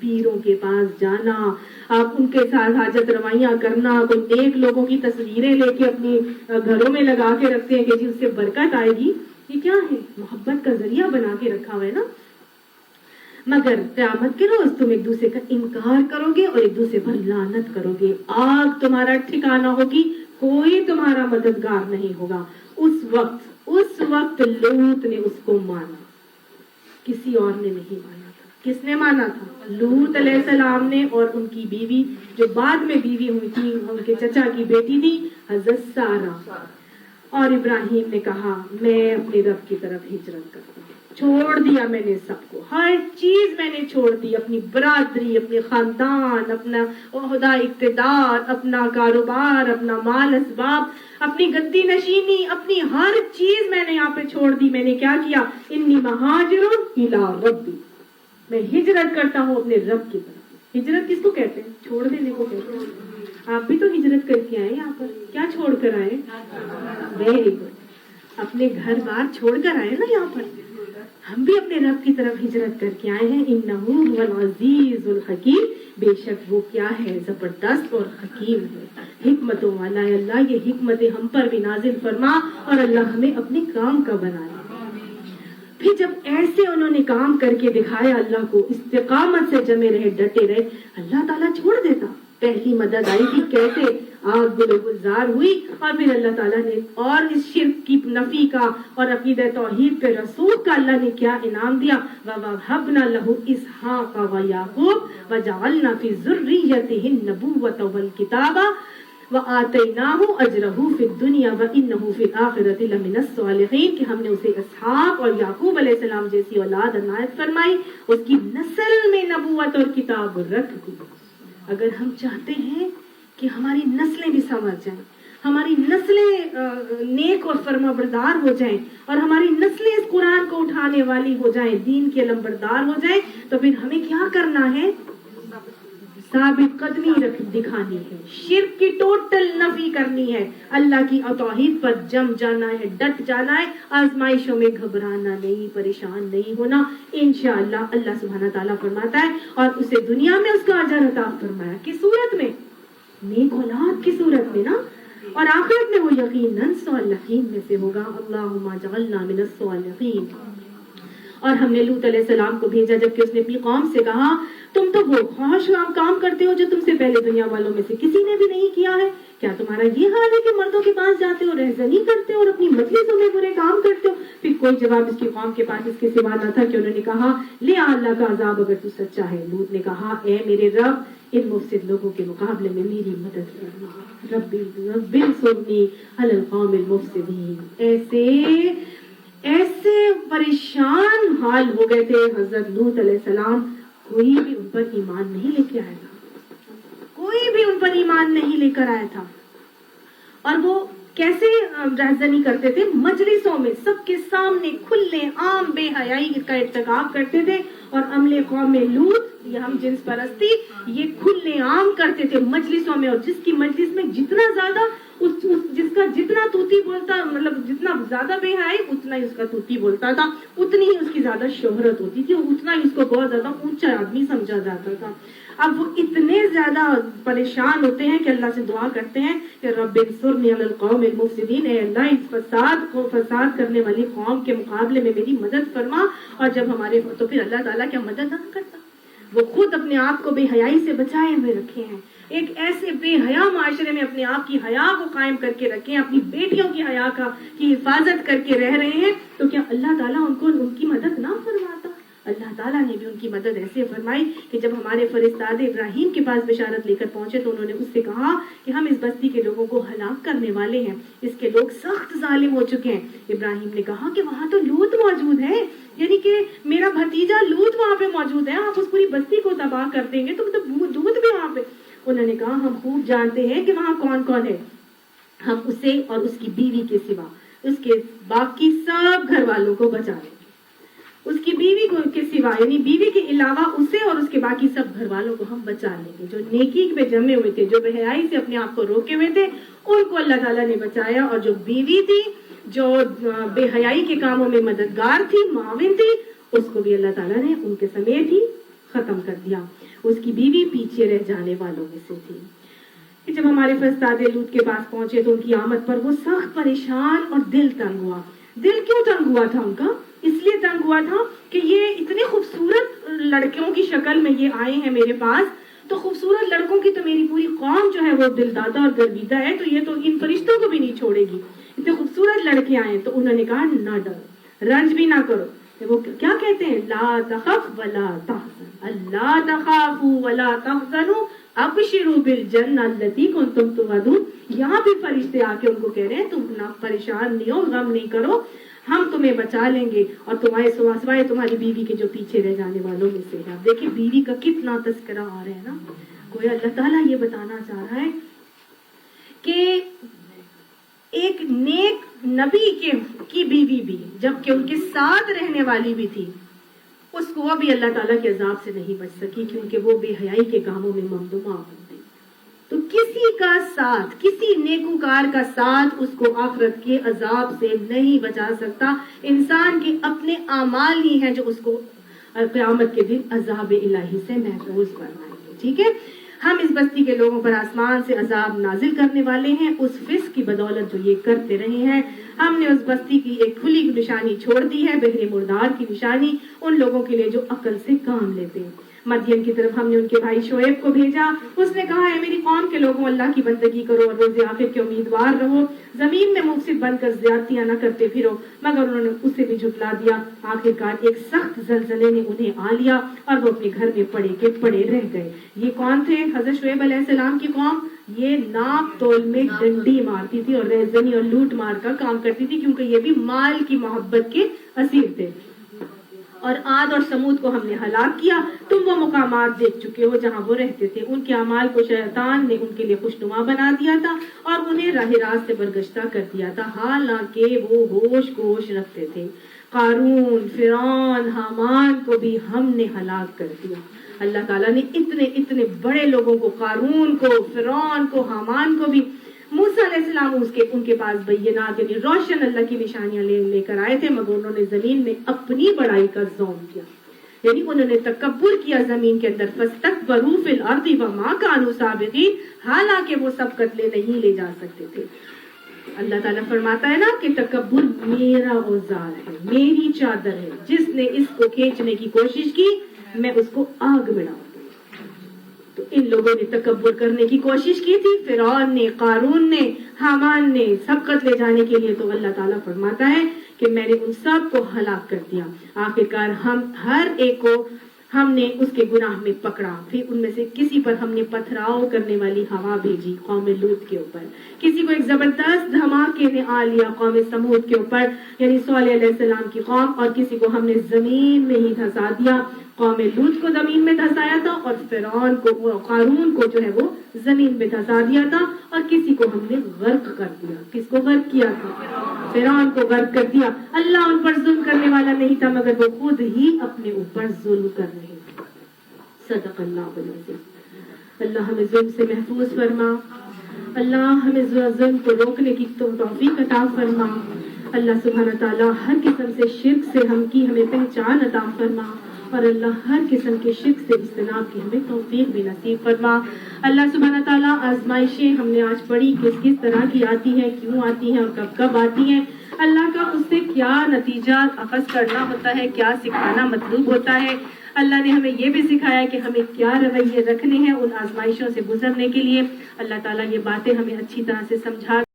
پیروں کے پاس جانا, آپ ان کے ساتھ حاجت روائیاں کرنا, کوئی نیک لوگوں کی تصویریں لے کے اپنی گھروں میں لگا کے رکھتے ہیں کہ جی اس سے برکت آئے گی, یہ کیا ہے؟ محبت کا ذریعہ بنا کے رکھا ہوا ہے نا. مگر قیامت کے روز تم ایک دوسرے کا انکار کرو گے اور ایک دوسرے پر لعنت کرو گے, آگ تمہارا ٹھکانہ ہوگی, کوئی تمہارا مددگار نہیں ہوگا. اس وقت لوط نے اس کو مانا, کسی اور نے نہیں مانا تھا. کس نے مانا تھا؟ لوط علیہ السلام نے, اور ان کی بیوی جو بعد میں بیوی ہوئی تھی, ان کے چچا کی بیٹی تھی حضرت سارہ. اور ابراہیم نے کہا میں اپنے رب کی طرف ہجرت کرتا ہوں, چھوڑ دیا میں نے سب کو, ہر چیز میں نے چھوڑ دی, اپنی برادری, اپنے خاندان, اپنا عہدہ اقتدار, اپنا کاروبار, اپنا مال اسباب, اپنی گدی نشینی, اپنی ہر چیز میں نے یہاں پہ چھوڑ دی. میں نے کیا کیا؟ انی مہاجر الی ربی, میں ہجرت کرتا ہوں اپنے رب کی طرف. ہجرت کس کو کہتے ہیں؟ چھوڑ دینے کو کہتے ہیں. آپ بھی تو ہجرت کر کے آئے یہاں پر, کیا چھوڑ کر آئے؟ ویری گڈ, اپنے گھر بار چھوڑ کر آئے نا یہاں پر. ہم بھی اپنے رب کی طرف ہجرت کر کے آئے ہیں. انہ هو العزیز الحکیم, بے شک وہ کیا ہے؟ زبردست اور حکیم ہے, حکمتوں والا ہے. اللہ یہ حکمتیں ہم پر بھی نازل فرما اور اللہ ہمیں اپنے کام کا بنائے. پھر جب ایسے انہوں نے کام کر کے دکھایا اللہ کو, استقامت سے جمے رہے, ڈٹے رہے, اللہ تعالیٰ چھوڑ دیتا. پہلی مدد آئی تھی کیسے؟ آگ گلزار ہوئی, اور پھر اللہ تعالیٰ نے اور اس شرک کی نفی کا اور عقیدہ توحید پہ رسول کا اللہ نے کیا انعام دیا؟ وَوَهَبْنَا لَهُ إِسْحَاقَ وَيَعْقُوبَ وَجَعَلْنَا فِي ذُرِّيَّتِهِ النُّبُوَّةَ وَالْكِتَابَ وَآتَيْنَاهُ أَجْرَهُ فِي الدُّنْيَا وَإِنَّهُ فِي الْآخِرَةِ لَمِنَ الصَّالِحِينَ, کہ ہم نے اسے اسحاق اور یعقوب علیہ السلام جیسی اولاد عنایت فرمائی, اس کی نسل میں نبوت اور کتاب رکھ دی. اگر ہم چاہتے ہیں کہ ہماری نسلیں بھی سنور جائیں, ہماری نسلیں نیک اور فرما بردار ہو جائیں, اور ہماری نسلیں اس قرآن کو اٹھانے والی ہو جائیں, دین کے علمبردار ہو جائیں, تو پھر ہمیں کیا کرنا ہے؟ ثابت قدمی دکھانی ہے, شرک کی ٹوٹل نفی کرنی ہے, اللہ کی توحید پر جم جانا ہے, ڈٹ جانا ہے, آزمائشوں میں گھبرانا نہیں, پریشان نہیں ہونا. انشاءاللہ اللہ سبحانہ تعالیٰ فرماتا ہے, اور اسے دنیا میں اس کا اجر عطا فرمایا کس صورت میں؟ نیک اولاد کی صورت میں نا, اور آخرت میں وہ یقیناً صالحین میں سے ہوگا. اللہم اجعلنا من الصالحین. اور ہم نے لوط علیہ السلام کو بھیجا جبکہ اس نے اپنی قوم سے کہا تم تو وہ خواہش کام کرتے ہو جو تم سے پہلے دنیا والوں میں سے کسی نے بھی نہیں کیا ہے. کیا تمہارا یہ حال ہے کہ مردوں کے پاس جاتے ہو, رہزنی کرتے ہو اور اپنی مجلسوں میں برے کام کرتے ہو؟ پھر کوئی جواب اس کی قوم کے پاس اس کے سوا نہ تھا کہ انہوں نے کہا لے اللہ کا عذاب اگر تو سچا ہے. لوط نے کہا اے میرے رب, ان مفسد لوگوں کے مقابلے میں میری مدد کرنا, رب انصرنی علی القوم المفسدین. ایسے پریشان حال ہو گئے تھے حضرت لوط علیہ السلام, کوئی بھی ان پر ایمان نہیں لے کے آیا تھا, کوئی بھی ان پر ایمان نہیں لے کر آیا تھا. اور وہ کیسے رہزنی کرتے تھے؟ مجلسوں میں سب کے سامنے کھلے عام بے حیائی کا ارتکاب کرتے تھے. اور عملے قوم میں لوط یہ ہم جنس پرستی یہ کھلے عام کرتے تھے مجلسوں میں, اور جس کی مجلس میں جتنا زیادہ جس کا جتنا توتی بولتا, مطلب جتنا زیادہ بے حیائی اتنا ہی اس کا توتی بولتا تھا, اتنی ہی اس کی زیادہ شہرت ہوتی تھی, اتنا ہی اس کو بہت زیادہ اونچا آدمی سمجھا جاتا تھا. اب وہ اتنے زیادہ پریشان ہوتے ہیں کہ اللہ سے دعا کرتے ہیں کہ رب انصرنی علی القوم المفسدین, اے اللہ اس فساد کرنے والی قوم کے مقابلے میں میری مدد فرما. اور جب ہمارے تو پھر اللہ تعالیٰ کیا مدد نہ کرتا, وہ خود اپنے آپ کو بے حیائی سے بچائے ہوئے رکھے ہیں. ایک ایسے بے حیا معاشرے میں اپنے آپ کی حیا کو قائم کر کے رکھے ہیں, اپنی بیٹیوں کی حیا کی حفاظت کر کے رہ رہے ہیں, تو کیا اللہ تعالیٰ ان کی مدد نہ فرماتا؟ اللہ تعالیٰ نے بھی ان کی مدد ایسے فرمائی کہ جب ہمارے فرزداد ابراہیم کے پاس بشارت لے کر پہنچے تو انہوں نے اس سے کہا کہ ہم اس بستی کے لوگوں کو ہلاک کرنے والے ہیں, اس کے لوگ سخت ظالم ہو چکے ہیں. ابراہیم نے کہا کہ وہاں تو لوط موجود ہے, یعنی کہ میرا بھتیجا لوط وہاں پہ موجود ہے, آپ اس پوری بستی کو تباہ کر دیں گے تو دودھ بھی وہاں پہ. انہوں نے کہا ہم خوب جانتے ہیں کہ وہاں کون کون ہے, ہم اسے اور اس کی بیوی کے سوا اس کے باقی سب گھر والوں کو بچا لیں گے. اس کی بیوی کو کے سوا یعنی بیوی کے علاوہ اسے اور اس کے باقی سب گھر والوں کو ہم بچا لیں گے. جو نیکی پہ جمے ہوئے تھے, جو بے حیائی سے اپنے آپ کو روکے ہوئے تھے, ان کو اللہ تعالیٰ نے بچایا. اور جو بیوی تھی جو بے حیائی کے کاموں میں مددگار تھی, معاون تھی, اس کو بھی اللہ تعالیٰ نے ان کے سمیت ہی ختم کر دیا. اس کی بیوی پیچھے رہ جانے والوں میں سے تھی. جب ہمارے فرزند لوط کے پاس پہنچے تو ان کی آمد پر وہ سخت پریشان اور دل تنگ ہوا. دل کیوں تنگ ہوا تھا ان کا؟ اس لیے تنگ ہوا تھا کہ یہ اتنے خوبصورت لڑکیوں کی شکل میں یہ آئے ہیں میرے پاس, تو خوبصورت لڑکوں کی تو میری پوری قوم جو ہے وہ دل دادا اور گرویدہ ہے, تو یہ تو ان فرشتوں کو بھی نہیں چھوڑے گی. اتنے خوبصورت لڑکے آئے ہیں. تو انہوں نے کہا نہ ڈرو, رنج بھی نہ کرو. وہ کیا کہتے ہیں؟ لا تخف ولا تحزن, اللہ تخافوا ولا تحزنوا ابشروا بالجنہ التی کنتم توعدون. یہاں بھی فرشتے آ کے ان کو کہہ رہے ہیں تم نہ پریشان نہیں ہو, غم نہیں کرو, ہم تمہیں بچا لیں گے اور تمہارے سوائے تمہاری بیوی کے جو پیچھے رہ جانے والوں میں سے ہے. اب دیکھیں بیوی کا کتنا تذکرہ آ رہا ہے نا. کوئی اللہ تعالیٰ یہ بتانا چاہ رہا ہے کہ ایک نیک نبی کی بیوی بھی, جبکہ ان کے ساتھ رہنے والی بھی تھی, اس کو وہ بھی اللہ تعالیٰ کے عذاب سے نہیں بچ سکی کیونکہ وہ بے حیائی کے کاموں میں ممدوعہ ہو گئی. تو کسی کا ساتھ, کسی نیکوکار کا ساتھ اس کو آخرت کے عذاب سے نہیں بچا سکتا. انسان کے اپنے اعمال ہی ہیں جو اس کو قیامت کے دن عذاب الہی سے محفوظ فرمائیں گے. ٹھیک ہے, ہم اس بستی کے لوگوں پر آسمان سے عذاب نازل کرنے والے ہیں اس فسق کی بدولت جو یہ کرتے رہے ہیں. ہم نے اس بستی کی ایک کھلی نشانی چھوڑ دی ہے, بہرے مردار کی نشانی ان لوگوں کے لیے جو عقل سے کام لیتے ہیں. مدین کی طرف ہم نے ان کے بھائی شعیب کو بھیجا. اس نے کہا ہے میری قوم کے لوگوں, اللہ کی بندگی کرو اور روز آخر کے امیدوار رہو, زمین میں مفسد بن کر زیادتیاں نہ کرتے پھرو. مگر انہوں نے اسے بھی جھٹلا دیا. آخرکار ایک سخت زلزلے نے انہیں آ لیا اور وہ اپنے گھر میں پڑے کے پڑے رہ گئے. یہ کون تھے؟ حضرت شعیب علیہ السلام کی قوم. یہ ناپ تول میں ڈنڈی مارتی تھی اور ریزنی اور لوٹ مار کا کام کرتی تھی, کیونکہ یہ بھی مال کی محبت کے اسیر تھے. اور عاد اور سمود کو ہم نے ہلاک کیا. تم وہ مقامات دیکھ چکے ہو جہاں وہ رہتے تھے. ان کے اعمال کو شیطان نے ان کے لیے خوشنما بنا دیا تھا اور انہیں راہ راست سے برگشتہ کر دیا تھا, حالانکہ وہ ہوش گوش رکھتے تھے. قارون, فرعون, حامان کو بھی ہم نے ہلاک کر دیا. اللہ تعالیٰ نے اتنے بڑے لوگوں کو, قارون کو, فرعون کو, حامان کو بھی. موسیٰ علیہ السلام ان کے پاس بینات یعنی روشن اللہ کی نشانیاں لے کر آئے تھے, مگر انہوں نے زمین میں اپنی بڑائی کا ظلم کیا, یعنی انہوں نے تکبر کیا زمین کے اندر. فاستكبروا في الارض وما كانوا سابقين, حالانکہ وہ سبقت نہیں لے جا سکتے تھے. اللہ تعالیٰ فرماتا ہے نا کہ تکبر میرا اوزار ہے, میری چادر ہے, جس نے اس کو کھینچنے کی کوشش کی میں اس کو آگ میں ڈالوں. تو ان لوگوں نے تکبر کرنے کی کوشش کی تھی, فرعون نے, قارون نے, حامان نے, سبقت لے جانے کے لیے. تو اللہ تعالیٰ فرماتا ہے کہ میں نے ان سب کو ہلاک کر دیا. آخرکار ہم ہر ایک کو ہم نے اس کے گناہ میں پکڑا. پھر ان میں سے کسی پر ہم نے پتھراؤ کرنے والی ہوا بھیجی قوم لوط کے اوپر, کسی کو ایک زبردست دھماکے نے آ لیا قوم سمود کے اوپر یعنی صالح علیہ السلام کی قوم, اور کسی کو ہم نے زمین میں ہی دھسا دیا. قوم لوط کو زمین میں دھسایا تھا اور فرعون کو, قارون کو جو ہے وہ زمین میں دھسا دیا تھا, اور کسی کو ہم نے غرق کر دیا. کس کو غرق کیا تھا؟ فرعون کو غرق کر دیا. اللہ ان پر ظلم کرنے والا نہیں تھا, مگر وہ خود ہی اپنے اوپر ظلم کر رہے تھے. صدق اللہ العظیم. اللہ ہمیں ظلم سے محفوظ فرما, اللہ ہمیں ظلم کو روکنے کی توفیق عطا فرما. اللہ سبحانہ تعالیٰ ہر قسم سے شرک سے ہمیں پہچان عطا فرما, اور اللہ ہر قسم کے شرک سے اجتناب کی ہمیں توفیق بھی نصیب فرما. اللہ سبحانہ تعالیٰ آزمائشیں ہم نے آج پڑھی کس طرح کی آتی ہیں, کیوں آتی ہیں اور کب آتی ہیں, اللہ کا اس سے کیا نتیجہ اخذ کرنا ہوتا ہے, کیا سکھانا مطلوب ہوتا ہے. اللہ نے ہمیں یہ بھی سکھایا کہ ہمیں کیا رویے رکھنے ہیں ان آزمائشوں سے گزرنے کے لیے. اللہ تعالیٰ یہ باتیں ہمیں اچھی طرح سے سمجھا